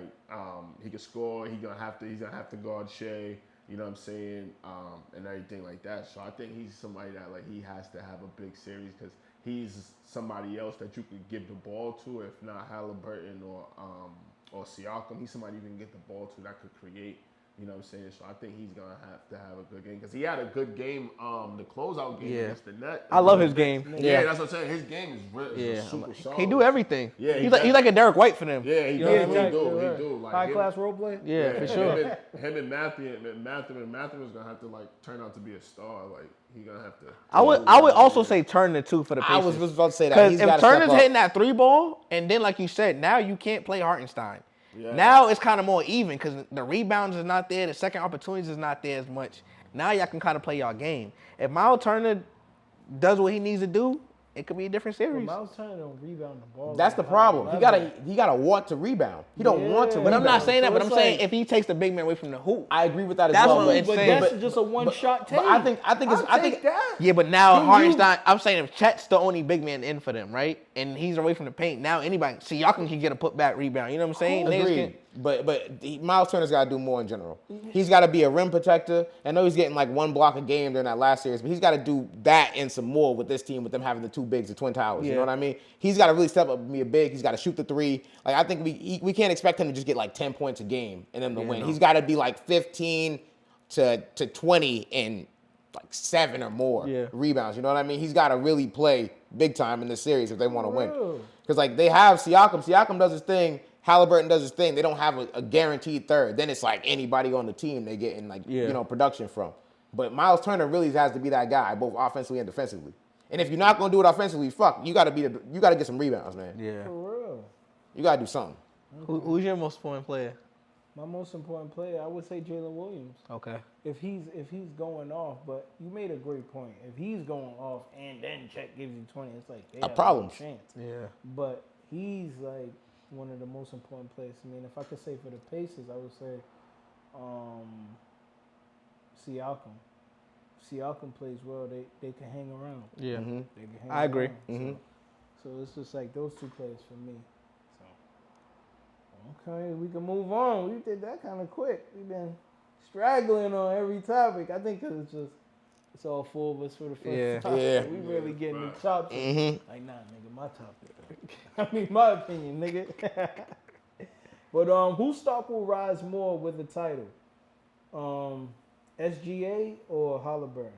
he can score. He's gonna have to guard Shea. You know what I'm saying, and everything like that. So I think he's somebody that like he has to have a big series because he's somebody else that you could give the ball to. If not Halliburton or Siakam, he's somebody you can get the ball to that could create. You know what I'm saying? So I think he's gonna have to have a good game because he had a good game, the closeout game against the Net. I love his game. Yeah, that's what I'm saying. His game is Yeah, super solid. he do everything. Yeah, he's like a Derek White for them. Yeah, he Yeah, does. exactly, He right. do. Like High him- class role play. Yeah, for sure. Him and Matthew is gonna have to like turn out to be a star. Like he's gonna have to. I would also say Turner too for the I Pacers. was about to say that. Because He's if gotta Turner's step up. hitting that 3 ball, and then like you said, now you can't play Hartenstein. Yeah. Now it's kind of more even because the rebounds is not there, the second opportunities is not there as much. Now y'all can kind of play y'all game. If Miles Turner does what he needs to do, it could be a different But series. Miles Turner don't rebound the ball. That's the like problem. that. He gotta want to rebound. He don't want to. Yeah. But I'm not rebound. saying that. So But I'm it's saying like- if he takes the big man away from the hoop. I agree with that as That's well. what but- it's But saying. that's just a one-shot take. But I think it's. I'll I think take that. Yeah, but now Then you- Hartenstein, I'm saying if Chet's the only big man in for them, right? And he's away from the paint, now anybody, see, y'all can get a putback rebound. You know what I'm saying? Niggas Agreed. can- Miles Turner's got to do more in general. He's got to be a rim protector. I know he's getting like 1 block a game during that last series, but he's got to do that and some more with this team, with them having the 2 bigs, the Twin Towers. You know Yeah. what I mean? He's got to really step up and be a big. He's got to shoot the 3. Like I think we can't expect him to just get like 10 points a game and then to win. no. He's got to be like 15 to 20 and like 7 or more rebounds. You know what I mean? He's got to really play big time in this series if they want to win. Because like they have Siakam. Siakam does his thing. Halliburton does his thing. They don't have a guaranteed third. Then it's like anybody on the team they getting like production from. But Miles Turner really has to be that guy, both offensively and defensively. And if you're not gonna do it offensively, you gotta get some rebounds, man. Yeah. For real. You gotta do something. Who's your most important player? My most important player, I would say Jalen Williams. Okay. If he's going off, but you made a great point. If he's going off and then Chet gives you 20, it's like they have problem. no chance. Yeah. But he's like one of the most important players. I mean, if I could say for the Pacers, I would say Siakam. If Siakam plays well, they can hang around. Yeah. They can hang I agree. around. So it's just like those 2 players for me. So okay, we can move on. We did that kind of quick. We've been straggling on every topic. I think 'cause it's all 4 of us for the first time. Yeah. We really getting the chops. Like, nah, nigga, my topic. I mean, my opinion, nigga. But whose stock will rise more with the title? SGA or Halliburton?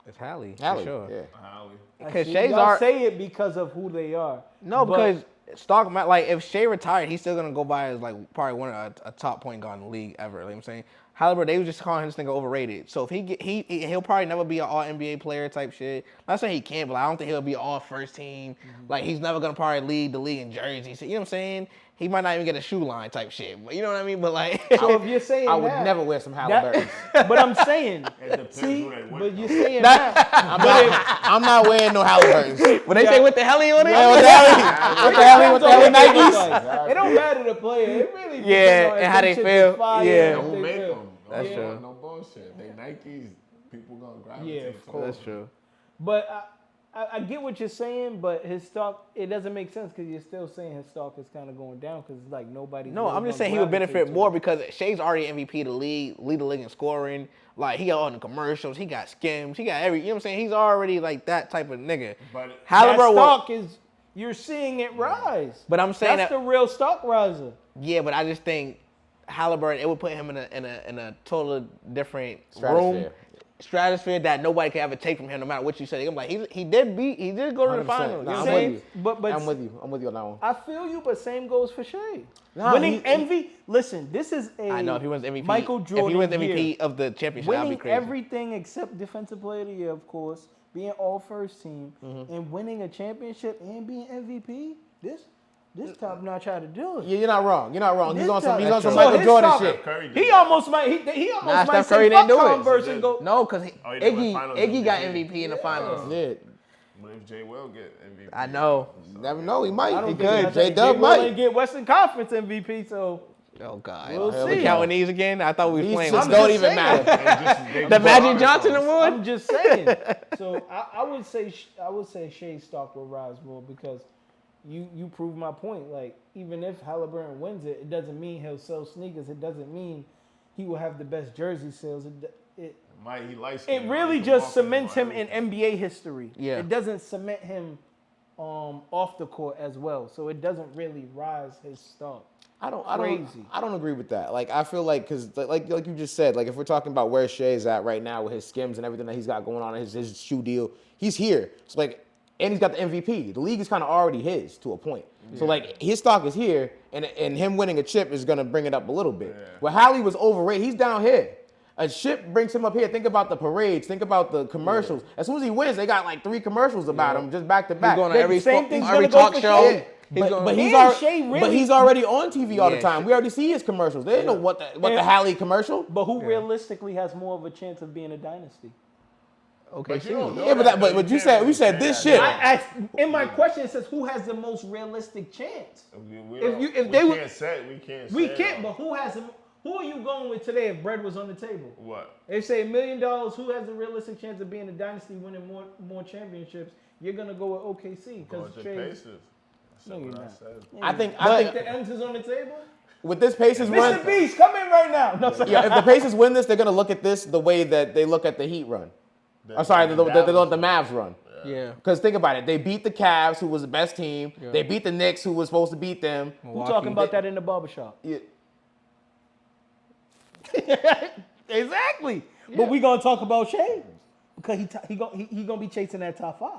It's Hallie. Hallie, For sure. Holly. Because See, Shay's y'all say it because of who they are. No, But- because Stock, like, if Shea retired, he's still gonna go by as like probably one of a top point guard in the league ever. You know what I'm saying? Halliburton, they was just calling this nigga overrated. So if he'll probably never be an all NBA player type shit. Not saying he can't, but I don't think he'll be all first team. Like he's never gonna probably lead the league in jerseys. You know what I'm saying? He might not even get a shoe line type shit. But you know what I mean? But like, So if you're saying I would that, never wear some Halliburton. but I'm saying, It depends see, who they went but from. you're saying that. I'm not wearing no Halliburtons. when they say what the hell he on it? What the hell, Nikes? It don't matter the player. It really depends Yeah, on if and how them they shits feel. is fire, Yeah. if Don't they make feel. them. That's No, true. No bullshit. They Nikes. People gonna gravitate. Yeah, of to course. That's true. But I get what you're saying, but his stock, it doesn't make sense because you're still saying his stock is kind of going down because it's like nobody's. No, really I'm just gonna saying he would gravitate benefit to more it. because Shea's already MVP of the league, lead the league in scoring. Like, he got on the commercials, he got skims, he got you know what I'm saying? He's already like that type of nigga. But That Halliburton stock is, you're seeing it rise. But I'm saying that's that, the real stock riser. yeah, but I just think Halliburton, it would put him in a totally different stratosphere that nobody can ever take from him, no matter what you say. I'm like, he did go to the 100%. finals. Nah, You know I'm what I'm saying? with you. But I'm with you on that one. I feel you, but same goes for Shea. Nah, Winning MVP. Listen, this is a I know if he wins MVP, Michael Jordan if he wins MVP year. of the championship, that'd be Winning crazy. everything except Defensive Player of the Year, of course, being all first team, and winning a championship and being MVP. This top notch how to do it. Yeah, you're not wrong. You're not wrong. He's on some So Michael his Jordan stock- shit. Curry did He that. almost might. He almost might Steph say Curry fuck didn't do it. Converse He and did. go. No, because Oh, he did win finals Iggy got MVP. MVP in the finals. Yeah. But if Jay will get MVP, I know. Never know. He might. I don't He think could. that's J it. Dub Jay Will ain't might. get Western Conference MVP, so Oh, God. We'll we see. counting these again? I thought we were These playing. just I'm don't just even saying. matter. The Magic Johnson award? I'm just saying. So I would say Shea's stock will rise more because you prove my point. Like, even if Halliburton wins it, it doesn't mean he'll sell sneakers. It doesn't mean he will have the best jersey sales. It really just cements him in NBA history. Yeah. It doesn't cement him off the court as well. So it doesn't really rise his stock. I don't agree with that. Like, I feel like, because like you just said, like, if we're talking about where Shea's at right now with his skims and everything that he's got going on, his shoe deal, he's here. So, like, and he's got the MVP. The league is kind of already his to a point. Yeah. So, like, his stock is here, and him winning a chip is going to bring it up a little bit. Yeah. Where Hallie was overrated, he's down here. A chip brings him up here. Think about the parades. Think about the commercials. Yeah. As soon as he wins, they got like 3 commercials about him just back to back. He's going to every talk talk show. Yeah. But he's already on TV all the time. We already see his commercials. They know what the Hallie commercial. But who realistically has more of a chance of being a dynasty? Okay, but you said this shit. In my question it says who has the most realistic chance? We can't say. But who are you going with today if bread was on the table? What? They say $1 million, who has a realistic chance of being a dynasty, winning more championships? You're going to go with OKC because the Pacers. No, you're not. I think the M's is on the table? With this Pacers win, Mr. Beast, come in right now. No, yeah, if the Pacers win this, they're going to look at this the way that they look at the Heat run. The Mavs run. Yeah. Because think about it. They beat the Cavs, who was the best team. Yeah. They beat the Knicks, who was supposed to beat them. We're talking about that in the barbershop. Yeah. Exactly. Yeah. But we're going to talk about Shea. Because he gonna be chasing that top 5.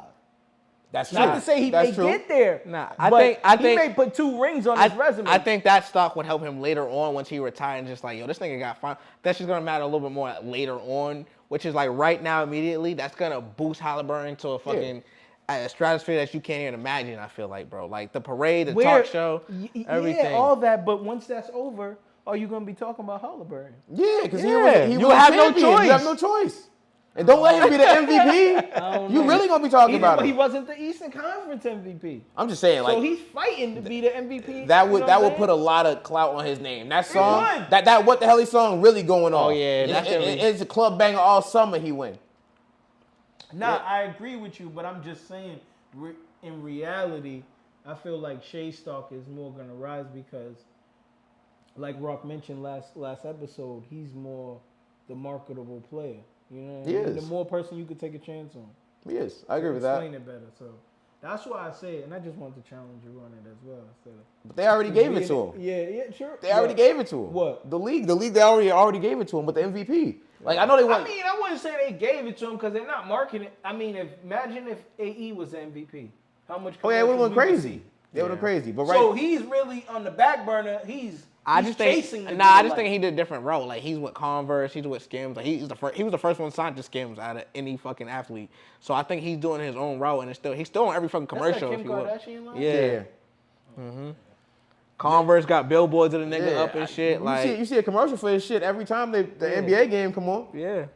That's true. Not to say he may get there. Nah, I think he may put 2 rings on his resume. I think that stock would help him later on once he retired and just like, yo, this nigga got fine. That's just gonna matter a little bit more later on, which is like right now immediately. That's gonna boost Halliburton to a fucking a stratosphere that you can't even imagine. I feel like, bro, like the parade, the talk show, everything. Yeah, all that. But once that's over, are you gonna be talking about Halliburton? Yeah, because he will have no choice. You have no choice. And don't let him be the MVP. You really gonna be talking about him. He wasn't the Eastern Conference MVP. I'm just saying, like, so he's fighting to be the MVP. That would put a lot of clout on his name. That song, that what the hell he song really going on. Oh yeah, it's a club banger all summer. He win. Nah, I agree with you, but I'm just saying, in reality, I feel like Shea's stock is more gonna rise because, like Rock mentioned last episode, he's more the marketable player. You know what I mean? The more person you could take a chance on. Yes, I agree with that. Explain it better. So that's why I say it, and I just want to challenge you on it as well. But they already gave it to him. Yeah, sure. They already gave it to him. What? The league, they already gave it to him with the MVP. Like, I know they want. I mean, I wouldn't say they gave it to him because they're not marketing. I mean, imagine if AE was the MVP. How much? Oh yeah, it would have went crazy. They would have crazy. But so he's really on the back burner. I just think he did a different role. Like, he's with Converse, he's with Skims. Like, he was the first one signed to Skims out of any fucking athlete. So I think he's doing his own route, and he's still on every fucking commercial. That's that Kim Kardashian line? Yeah. Mm-hmm. Converse got billboards of the nigga up and shit. You see a commercial for his shit every time the NBA game come on. Yeah.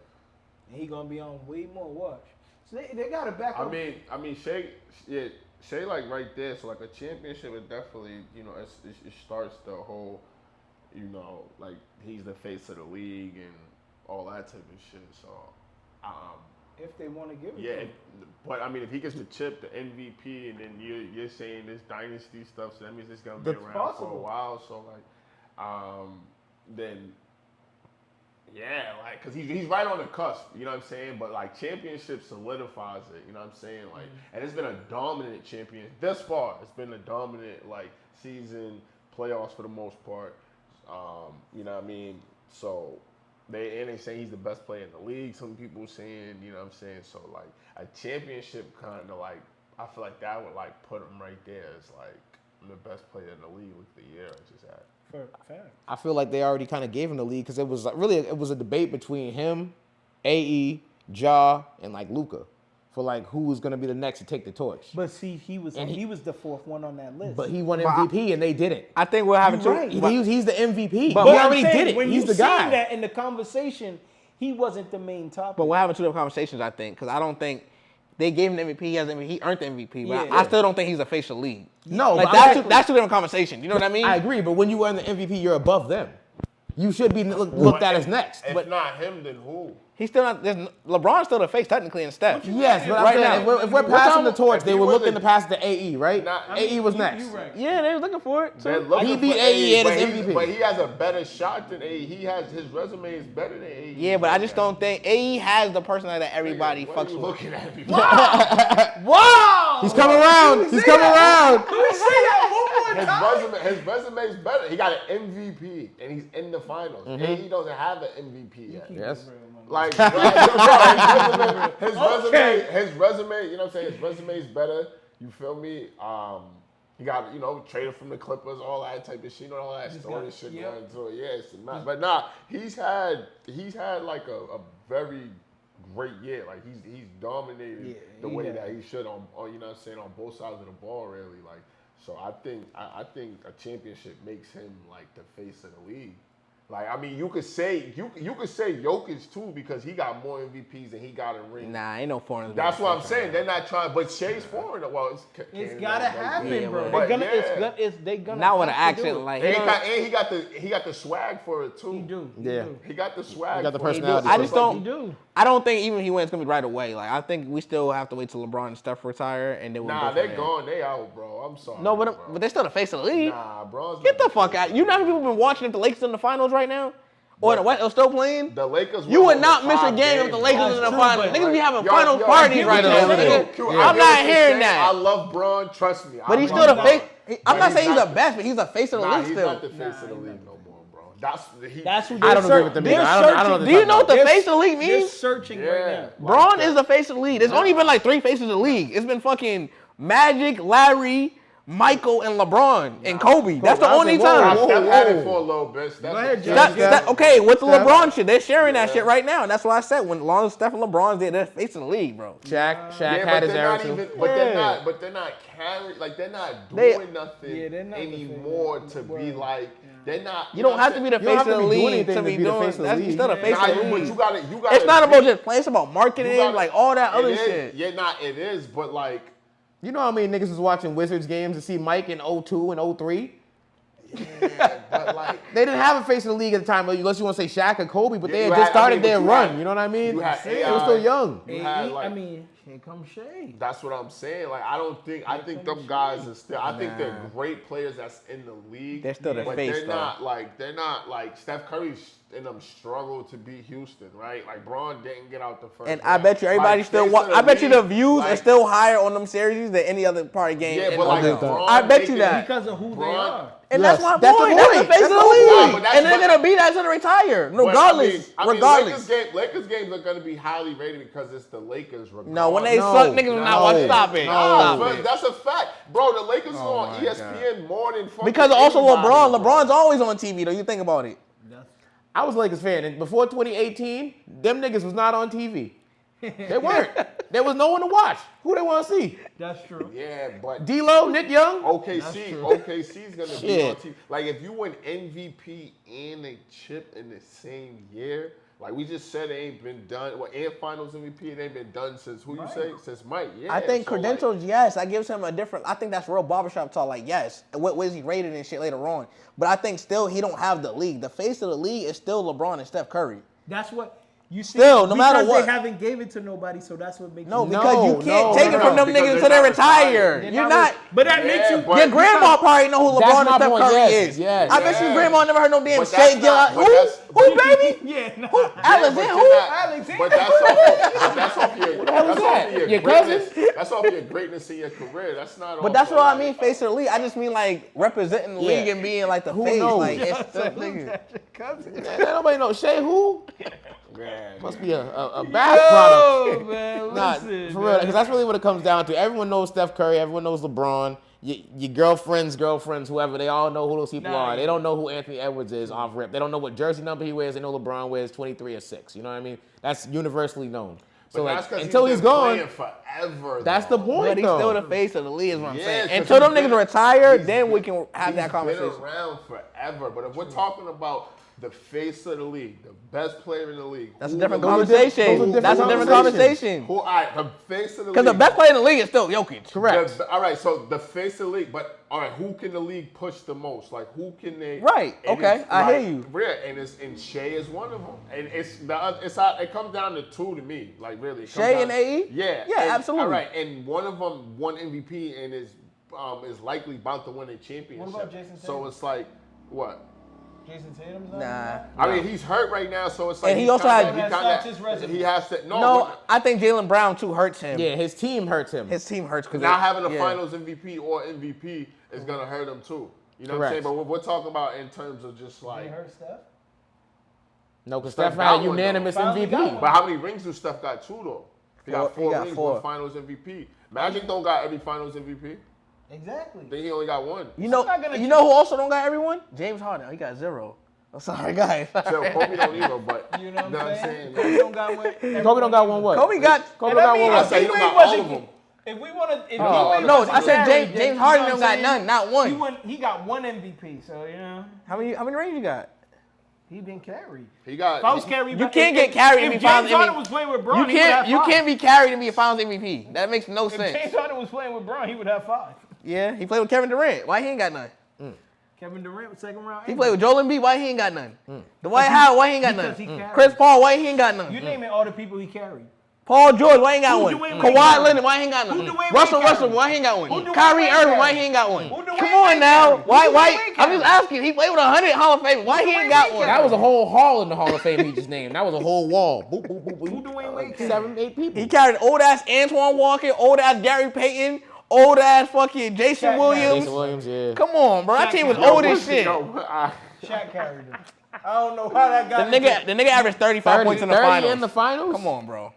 And he gonna be on way more watch. So they got to back up. I mean, Shea like right there. So like a championship is definitely, it starts the whole. Like he's the face of the league and all that type of shit. So, If they want to give it Yeah, to him. but I mean, if he gets the chip, the MVP, and then you're saying this dynasty stuff, so that means it's gonna be That's around possible. for a while. So then yeah, like because he's right on the cusp. You know what I'm saying? But like championship solidifies it. You know what I'm saying? Like, and it's been a dominant champion thus far. It's been a dominant like season, playoffs for the most part. You know what I mean? So. They say he's the best player in the league. Some people saying, you know what I'm saying? So, like, a championship kind of, like, I feel like that would, like, put him right there as, like, the best player in the league with the year I just had. Fair. I feel like they already kind of gave him the lead because it was like, really it was a debate between him, AE, Ja, and like Luka for like who was gonna be the next to take the torch. But see, he was the fourth one on that list. But he won MVP and they didn't. I think we're having two. right. He's the MVP. But He what I'm already saying, did it. When He's you the guy. seen that in the conversation, he wasn't the main topic. But we're having two different conversations, I think, because I don't think they gave him the MVP. He earned the MVP, but Yeah. I still don't think he's a face of the league. No, Like but that's two different conversations. You know what I mean? I agree, but when you win the MVP, you're above them. You should be looked at as next. If But not him, then who? He's still not. LeBron's still the face technically in Steph. yes, but Right I'm now. saying if we're passing the torch, if they he were wasn't- looking to pass the AE, right? Not- AE was next. You right. Yeah, they was looking for it. They're So. looking He beat for AE at but his he- MVP. But he has a better shot than AE. His resume is better than AE. Yeah, but I just don't think AE has the personality that everybody What fucks are you with. looking at me? Wow! He's coming around. He's coming around. Let me say that one more time. His resume is better. He got an MVP and he's in the finals. AE doesn't have an MVP yet. Yes. Like, bro, his resume, you know what I'm saying? His resume is better. You feel me? He got, traded from the Clippers, all that type of shit. You know, all that story shit going into it. Yeah, it's not. But he's had like a very great year. Like he's dominated the way that he should on you know what I'm saying, on both sides of the ball really. Like, so I think a championship makes him like the face of the league. Like, I mean, you could say Jokic too because he got more MVPs than he got in rings. Nah, ain't no foreign. That's what I'm saying. They're not trying, but Shay's foreign. Well, It's gotta happen, bro. but They gonna. Not with an have to do accent it. like. And he got the swag for it too. He do. Yeah. He got the swag. He got the for it. personality. I just don't. He do. I don't think even if he wins, it's gonna be right away. Like I think we still have to wait till LeBron and Steph retire, and then we'll Nah, go they from there. gone. They out, bro. I'm sorry. No, bro. but they're still the face of the league. Nah, bro. Get the fuck out. You know how many people been watching if the Lakers in the finals right now? Or the West are still playing? The Lakers. You would won not over miss a 5 game if the Lakers That's was in the true, finals. but- Niggas be having Yo, finals yo, parties I right get now. what you're nigga. saying. Q, I I'm get not what you're hearing saying. that. I love Bron. Trust me. But he's I still the love face. Bron. I'm But not saying he's not the best, but he's the face of the Nah, league he's still. not the face of the league no more, bro. That's who I they're don't agree with them searching. either. I don't know Do you know what the They're- face of the league They're means? searching Yeah. right now. Braun is the face of the league. There's only been like 3 faces of the league. It's been fucking Magic, Larry, Michael, and LeBron and Kobe. That's the I was only like, whoa, time. whoa. Steph had it for a little bit. Steph- Go ahead, Steph- Jay. Okay, with the Steph. LeBron shit, they're sharing that Yeah. shit right now. And that's why I said when long as Steph and LeBron's there, they're face of the league, bro. Shaq Yeah, had but his they're era not too. even. But Yeah. they're not carrying. Like they're not They- doing nothing Yeah, they're not the anymore face. to be like. They're not. You don't have to be the You don't face have of to the be doing league anything to to be be the doing. face of the That's league. still the face Nah, of the but league. you got to. It's not about just playing. It's about marketing, You gotta- like all that other It is. shit. Yeah, it is. But like. You know how many niggas was watching Wizards games to see Mike in 02 and 03? Yeah, but like. They didn't have a face of the league at the time, unless you want to say Shaq or Kobe, but Yeah, they you had just had- started their but run. had- You know what I mean? you had They AI. were still young. You had, like- I mean, here comes Shay. That's what I'm saying. Like, I think them guys are still. I think they're great players that's in the league. They're still the but face, they're though. not like Steph Curry's and them struggle to beat Houston, right? Like Braun didn't get out the first. And I round. bet you everybody Like, still face watch. of I bet you the league, views like- are still higher on them series than any other part of game. Yeah, in but the like league. Braun I bet you making- that. Because of who they Braun- are. And Yes, that's my that's the point. That's the point. face That's of the the point. league. But that's And they're what- gonna be that until they retire, But, regardless. I mean, regardless. Lakers games are gonna be highly rated because it's the Lakers. Regardless. No, when they No, suck, niggas will not watch. no, Stop it. no. Stop But it. that's a fact, bro. The Lakers are on my ESPN more than fucking Because also anybody, LeBron. bro. LeBron's always on TV though. You think about it. I was a Lakers fan, and before 2018, them niggas was not on TV. They weren't. There was no one to watch. Who they want to see? That's true. Yeah, but D-Lo, Nick Young? OKC's gonna be Shit. on TV. Like if you win MVP and a chip in the same year, like we just said, it ain't been done. Well, and Finals MVP, it ain't been done since who you say? Since Mike. Yeah. I think so, like, credentials, yes, that gives him a different. I think that's real barbershop talk. Like, yes, what is he rated and shit later on? But I think still he don't have the league. The face of the league is still LeBron and Steph Curry. That's what. You see, Still, no matter because what. they haven't gave it to nobody, so that's what makes Still, no matter because what. they haven't gave it to nobody, so that's what makes No, you because you can't take it no, from them because niggas they're until they not retire. retired. You're not. But that makes you. but- Your grandma probably know who That's LeBron and my Steph point, Curry yes, is. yes. I bet you Yeah. grandma never heard no damn But Shea that's Gill. not- but that's- Who, baby? Yeah, nah. Who? But Alexander? you're Who? not- Alexander. But that's off your. the hell is That's that? off your Your greatness. cousin? That's off your greatness in your career. That's not. But that's what I mean, face of the league. I just mean like representing the league Yeah. and being like the Who face. knows? Like it's the nigga. Man, nobody know Shay who? Man. Must be a bath product. Yo, man, Nah, listen, for real, because that's really what it comes down to. Everyone knows Steph Curry. Everyone knows LeBron. Your girlfriends, whoever, they all know who those people Nah, are. They yeah. don't know who Anthony Edwards is off rip. They don't know what jersey number he wears. They know LeBron wears 23 or 6. You know what I mean? That's universally known. So But like, that's 'cause until he's been gone, playing forever. that's the though. point, But he's though. still the face of the league, is what I'm Yeah, saying. 'cause Until them he's niggas been- retire, he's then we been- can have that He's conversation. been around forever, but if we're talking about the face of the league, the best player in the league, That's a who different the league- those are conversation. different That's a different conversations. conversation. Who? All right, the face of the league. Because the best player in the league is still Jokic. Correct. All right, so the face of the league, but all right, who can the league push the most? Like, who can they? Right, and okay, it's I hear like, you. Real, and Shea is one of them, and it comes down to two to me, like really. It comes Shea down- and AE? Yeah, Yeah, and- absolutely. All right, and one of them won MVP and is likely about to win a championship. What about Jason So Tatum? it's like, what? Jason Tatum's not. Nah. I mean, he's hurt right now, so it's like. And he he's also kinda- had- he That's kinda- not his resume. He has to. No, I think Jalen Brown too hurts him. Yeah, his team hurts him. His team hurts because Not having a Finals MVP or MVP is gonna hurt him too. You know what I'm Correct. saying? But we're talking about in terms of just He like. hurt Steph. No, because Steph Steph got had a one, though. unanimous Finally got MVP. one. But how many rings do Steph got? 2 though. He got He 4 got rings, 4. 1 Finals MVP. Magic don't got every Finals MVP. Exactly. Then he only got 1. You know, not gonna you know who also don't got everyone? James Harden. He got 0. I'm sorry, guys. So Kobe don't either, but You know what I'm saying? Like, Kobe don't got one. Kobe don't got one what? Kobe got. Kobe And I got mean, one I what? said he if don't he got wasn't- all of them. If we want to, if Oh, D-Wade No, wasn't I said carried, James then, Harden you don't know what got I'm saying? none, not one. He got 1 MVP, so you know How many rings you got? he been carried. He got. If I was carried, You can't get carried If and be James finals Harden MVP. was playing with You Braun, he would have can't. You 5. can't be carried and be a Finals MVP. That makes no If sense. James Harden was playing with Braun, he would have 5. Yeah, he played with Kevin Durant. Why he ain't got none? Kevin Durant was second round. He played with Joel Embiid. Why he ain't got none? Dwight Howard. Why he ain't got because he none? carried. Chris Paul. Why he ain't got none? You naming all the people he carried. Paul George. Why he ain't got Who one? Dwayne Wade Kawhi carry? Leonard. Why he ain't got Who none? Dwayne Wade Russell carry? Westbrook. Why he ain't got one? Who Dwayne Kyrie Wade Irving. carry? Why he ain't got one? Who Dwayne Come on Wade now. carry? Why? Who Why? Dwayne Wade I'm just carry? asking. He played with 100 Hall of Fame. Why he ain't Dwayne got Wade one? carry? That was a whole hall in the Hall of Fame he just named. That was a whole wall. Boop, boop, boop, boop. Who Dwayne Wade carry? 7, 8 people. He carried old ass Antoine Walker, old ass Gary Payton, old ass fucking Jason Shaq Williams. Jason Williams, yeah. Come on, bro. That Shaq team was carried- old as shit. Shaq carried him. I don't know how that The got. nigga averaged 35 points in the 30 finals. in the finals? Come on, bro.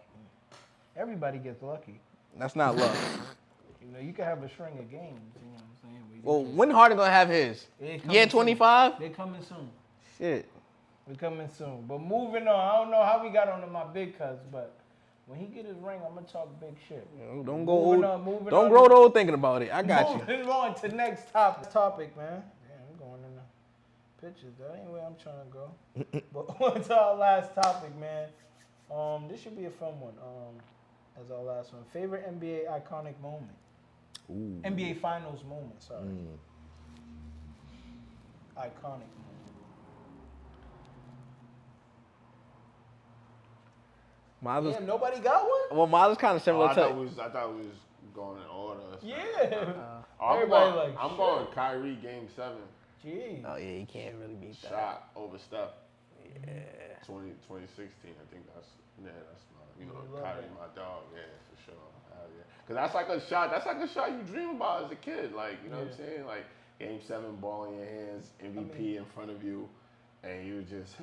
Everybody gets lucky. That's not luck. You know, you can have a string of games. You know what I'm saying? But you Well, just- when Harden gonna have his? they coming Year soon. 25? They coming soon. Shit. We coming soon. But moving on, I don't know how we got onto my big cuz, but when he get his ring, I'm gonna talk big shit. Don't go old. Moving on, moving Don't on. grow old thinking about it. I got you. Moving on to next topic, man. Damn, I'm going in the pictures. That ain't where I'm trying to go. But on to our last topic, man. This should be a fun one. As our last one, favorite NBA iconic moment. Ooh. NBA Finals moment. Sorry. Iconic moment. Miles was, Damn, nobody got one. well, Miles is kind of similar I to. thought we was going in order. Yeah. I'm Everybody going, like, I'm shit. going Kyrie game 7. Gee. Oh yeah, you can't really beat that. Shot over Steph. Yeah. 2016. I think that's my, You love Kyrie, that. my dog. Yeah, for sure. Hell yeah. Cause that's like a shot. That's like a shot you dream about as a kid. Like, you know what I'm saying? Like game 7, ball in your hands, MVP in front of you, and you just.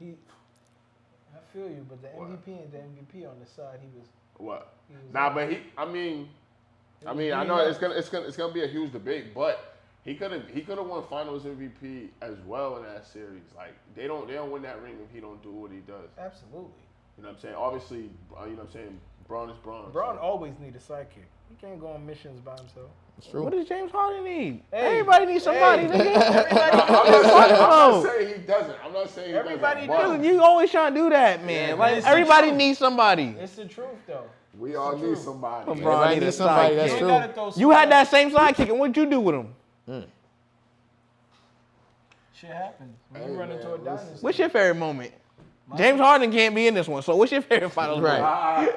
I feel you, but the What? MVP and the MVP on the side, he was. What? He was Nah, but I know it's gonna be a huge debate, but he could have won Finals MVP as well in that series. Like they don't win that ring if he don't do what he does. Absolutely. You know what I'm saying? Obviously, you know what I'm saying. Braun is Braun. Braun so. always need a sidekick. He can't go on missions by himself. It's true. What does James Harden need? Hey. Everybody needs somebody, Hey. nigga. Everybody I'm not saying he doesn't. I'm not saying he Everybody doesn't. does. but You always trying to do that, man. Yeah, like it's the everybody truth. needs somebody. It's the truth, though. We all need somebody. LeBron Everybody need a needs somebody, sidekick. that's You true. gotta throw You had that same sidekick, and what'd you do with him? Shit happens. When you Hey, run man, into a listen. dynasty. What's your favorite moment? James Harden can't be in this one. So what's your favorite finals? Right.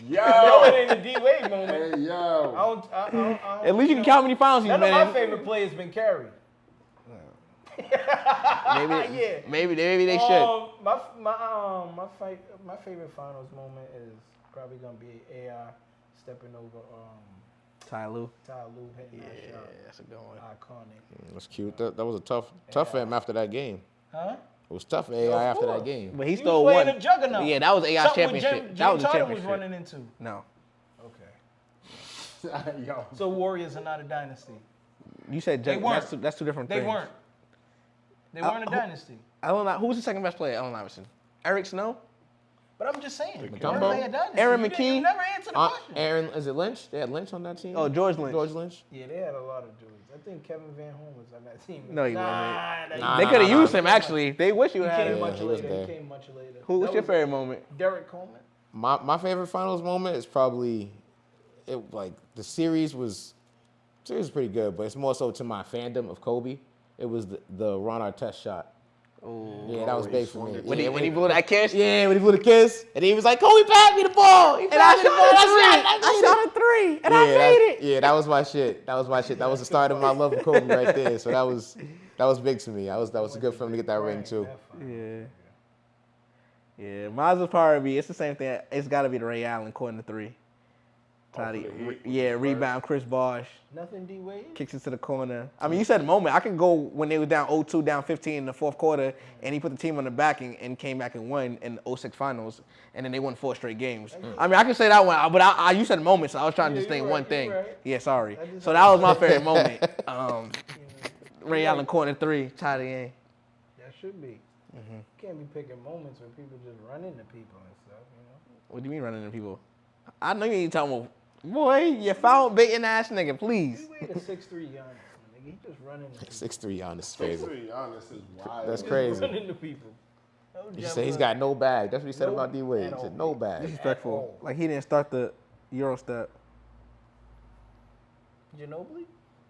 Yo. No, it ain't a D-Wade moment. Hey, yo. I don't, At least you can count how many finals he's none been of in. my favorite players been carried. Maybe they should. My favorite finals moment is probably gonna be AI stepping over Ty Lue. hitting that shot. That's a good one. Iconic. That's cute. That was a tough for him after that game. Huh? It was tough for AI after that game. But he He stole was one. playing a juggernaut. Yeah, that was AI's Something championship. James That was a Harden championship. was running into. No. Okay. Yo. So Warriors are not a dynasty. You said They weren't. that's two different They things. weren't. They weren't a dynasty. Who was the second best player? Allen Iverson. Eric Snow? But I'm just saying. Mutombo? Were they a dynasty? Aaron You McKee? never answered the question. Aaron, is it Lynch? They had Lynch on that team? Oh, George Lynch. George Lynch? Yeah, they had a lot of dudes. I think Kevin Van Horn was on that team. No, he wasn't. Nah, They nah, could have nah, used nah. him, actually. They wish you He had came him. much he was later. there. He came much later. What's That your was favorite moment? Derek Coleman. My favorite finals moment is probably the series was pretty good, but it's more so to my fandom of Kobe. It was the Ron Artest shot. Ooh. Yeah, that was he big for swung me. it. When he blew that kiss? Yeah, when he blew the kiss, and he was like, "Kobe, pass me the ball." And I shot a three. And I made it. Yeah, that was my shit. That was the start of my love of Kobe right there. So that was big to me. That was good for him to get that ring too. Yeah. Yeah, mine's will probably be, it's the same thing. It's got to be the Ray Allen corner to three. Toddy, for the Heat, yeah, which is rebound, Chris Bosh, Nothing D-Wade. kicks it to the corner. I mean, you said the moment. I can go when they were down 0-2, down 15 in the fourth quarter, and he put the team on the back and came back and won in the 06 finals, and then they won 4 straight games. I mean, I can say that one, but you said the moment, so I was trying to just Yeah, think you're one right, thing. you're right. Yeah, sorry. I just- So that was my favorite moment. Ray Allen corner three, tie the game. That should be. You can't be picking moments where people just run into people and stuff, you know? What do you mean running into people? I know you ain't talking about, boy, you foul baiting ass nigga, please. D-Wade a 6'3" Giannis, my nigga. He just running into people. 6'3" Giannis is crazy. Giannis is wild. That's Just crazy. Running into people. No He jump said he's up. got no bag. That's what he said No about D Wade. at He said all. no bag. Disrespectful. all. Like he didn't start the Euro step. Ginobili?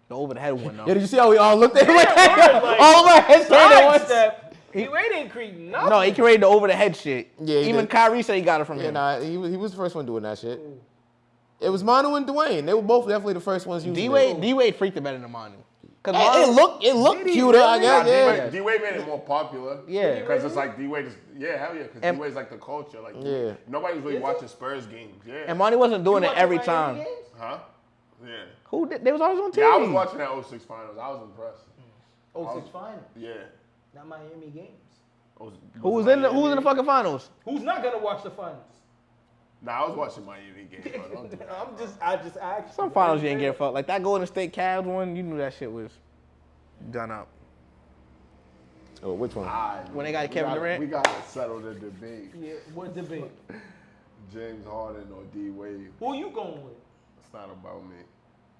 The over the head one though. Yeah, did you see how we all looked at him? like, All of our heads turned at once. Sidestep. D-Wade didn't create nothing. No, he created the over the head shit. Yeah, he Even did. Kyrie said he got it from Yeah, him. nah, he was the first one doing that shit. It was Manu and Dwayne. They were both definitely the first ones using it. D Wade freaked it better than Manu. Cause It looked cuter, I guess. Yeah. D-Wade made it more popular. Yeah. Because it's like D-Wade is, hell yeah, because And- D-Wade's like the culture. Like, Yeah. nobody's really watching Spurs games. Yeah. And Manu wasn't doing You it watching every Miami time. games? Huh? Yeah. Who did? They was always on TV. Yeah, I was watching that 06 finals. I was impressed. 06 final. Yeah. Not Miami games. Who was in the fucking finals? Who's not gonna watch the finals? Nah, I was watching Miami games. Bro. Don't do that. I just asked. Some finals you didn't give a fuck. Like that Golden State Cavs one, you knew that shit was done up. Oh, which one? When they got Kevin Durant? We got to settle the debate. Yeah, what debate? James Harden or D-Wade. Who you going with? It's not about me.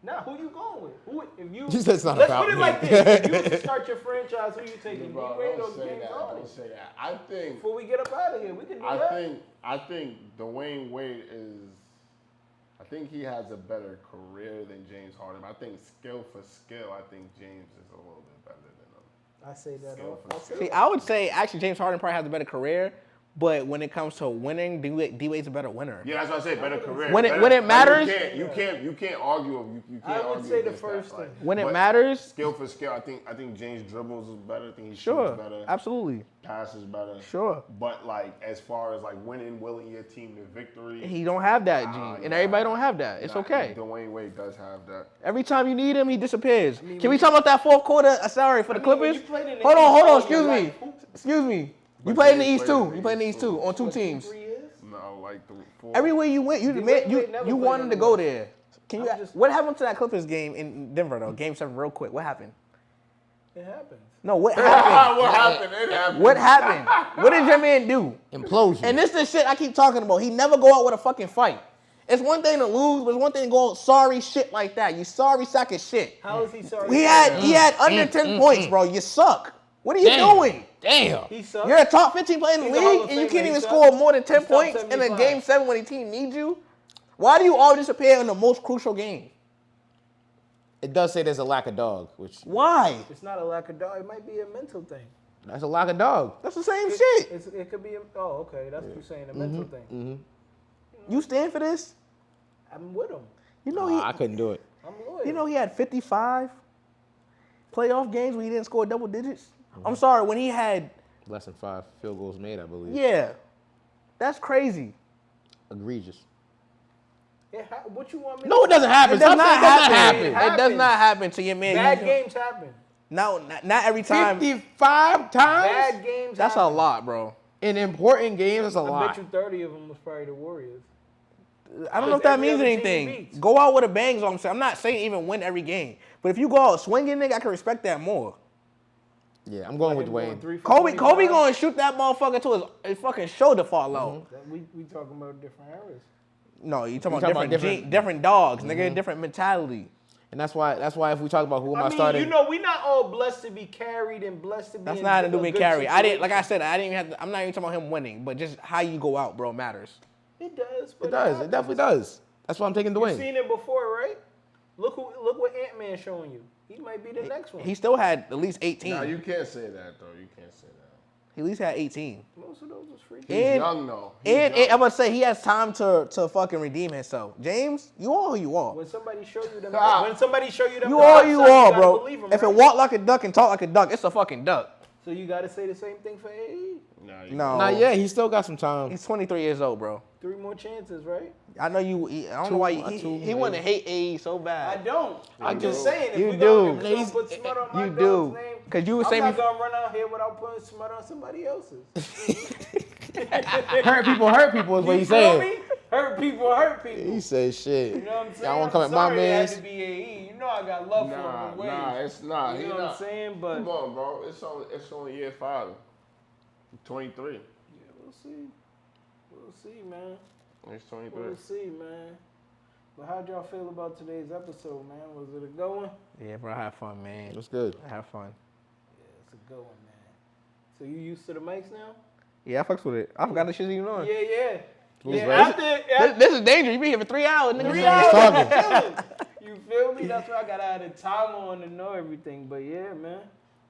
Nah, who you going with? Who if you? You said it's not let's about put it me. like this: if you was to start your franchise, who you taking? Bro, D-Wade or don't say James that. Harden? Don't say that. I think Before we get up out of here, we can do that. I think Dwayne Wade is. I think he has a better career than James Harden. I think skill for skill, I think James is a little bit better than him. I say that. Skill for I say skill. See, that. I would say actually James Harden probably has a better career, but when it comes to winning, D Wade's a better winner. Yeah, that's what I said. Better career. When it- better, when it matters- you can't argue. You can't I would argue say the against that, first like, thing. When it but matters, skill for skill, I think James dribbles is better. I think he sure, shoots better. absolutely, Passes better. sure. But like as far as like willing your team to victory, He don't have that, G, Nah, and nah. everybody don't have that. It's okay. Dwayne Wade does have that. Every time you need him, he disappears. Can we talk about that fourth quarter? Sorry for the I mean, when Clippers. you played in the Hold on, East hold on. all Excuse your me. life, who- Excuse me. You But played in the James East played too. in the You played in the East East too on 2 what, teams. 3 years? No, like the four. Everywhere you went, you Wade never you played wanted in to the go West. there. Can you? I'm just- What happened to that Clippers game in Denver though? Game 7, real quick. What happened? It happens. No, what happened? What happened? It happened. What happened? What did your man do? Implosion. And this is shit I keep talking about. He never go out with a fucking fight. It's one thing to lose, but it's one thing to go out sorry shit like that. You sorry sack of shit. How is he sorry? He had under 10 points, bro. You suck. What are you doing? Damn. He sucks. You're a top 15 player in the He's a Hall league, of and you Famer. can't He even sucks. score more than 10 He's top points in a 75. game 7 when the team needs you. Why do you always disappear in the most crucial game? It does say there's a lack of dog, which Why? It's not a lack of dog. It might be a mental thing. That's a lock of dog. That's the same shit. It could be. Okay. That's what you're saying. A mental thing. Mm-hmm. You stand for this? I'm with him. You know I couldn't do it. I'm loyal. You know he had 55 playoff games where he didn't score double digits. I'm sorry, when he had Less than 5 field goals made, I believe. yeah, that's crazy. Egregious. Yeah, what you want me? No, it doesn't happen. It does Stop not saying it doesn't happen. happen. It does not happen to your man. Bad games happen. No, not every time. 55 times? Bad games. That's a happen. lot, bro. In important games, that's a I lot. bet you 30 of them was probably the Warriors. I don't know if that every means other team anything. beats. Go out with a bang is all I'm saying. I'm not saying even win every game. But if you go out swinging, nigga, I can respect that more. Yeah, I'm going with Dwayne. Kobe going to shoot that motherfucker till his fucking shoulder fall out. We talking about different eras. No, you talking about different dogs, nigga, different mentality. And that's why if we talk about who am I I mean, starting, you know, we not all blessed to be carried and blessed to be. That's in not a to do with good carry. I didn't, like I situation. said, I didn't even have to, I'm not even talking about him winning, but just how you go out, bro, matters. It does. But it does. It happens. definitely does. That's why I'm taking You've Dwayne. seen it before, right? Look what Ant-Man showing you. He might be the next one. He still had at least 18. Nah, you can't say that though. You can't say that. He at least had 18. Most of those was free. He's young though. And I'm gonna say he has time to fucking redeem himself. James, you are who you are. When somebody show you them, Ah. when somebody show you them, You are who you are, gotta bro. believe 'em, If it right? walk like a duck and talk like a duck, it's a fucking duck. So you gotta say the same thing for AE. Nah, No. Not yet. He still got some time. He's 23 years old, bro. 3 more chances, right? I know you. I don't know why he wanted to hate AE so I bad. don't. I'm just saying. If You we do. Gonna, if we gonna put smut on my You dog's do. name, 'Cause you would say I'm not me- gonna run out here without putting smut on somebody else's. Hurt people is what You he's feel saying. me? Hurt people. He said shit. You know what I'm saying? Y'all want to come at I'm my sorry it had man's? to be AE. You know I got love for him. in Nah, ways. it's not. You He know what I'm not. saying? But Come on, bro. It's only year 5. 23. yeah, we'll see. We'll see, man. He's 23. We'll see, man. But how'd y'all feel about today's episode, man? Was it a good one? Yeah, bro, I have fun, man. It was good. I have fun. Yeah, it's a good one, man. So you used to the mics now? Yeah, I fucks with it. I forgot the shit even on. Yeah. was Yeah, right. This is dangerous. You be here for 3 hours, nigga. 3 hours. hours. talking. You feel me? That's why I gotta have the time on to know everything. But yeah, man.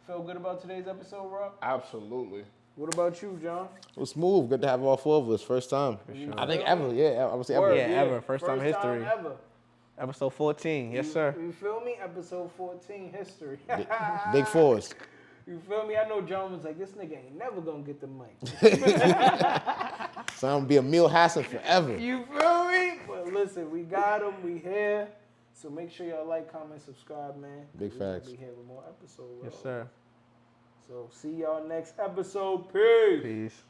Feel good about today's episode, Rob? Absolutely. What about you, John? It was smooth. Good to have all 4 of us. First time. I think ever. Yeah, I would say ever. Word, Yeah, ever. First time history. ever. Episode 14. Yes, sir. You feel me? Episode 14 history. Big 4s. You feel me? I know John was like, this nigga ain't never gonna get the mic. So I'm gonna be a meal Hassan forever. You feel me? But listen, we got him. We here. So make sure y'all like, comment, subscribe, man. Big facts. We here with more episodes. Yes, sir. So see y'all next episode. Peace. Peace.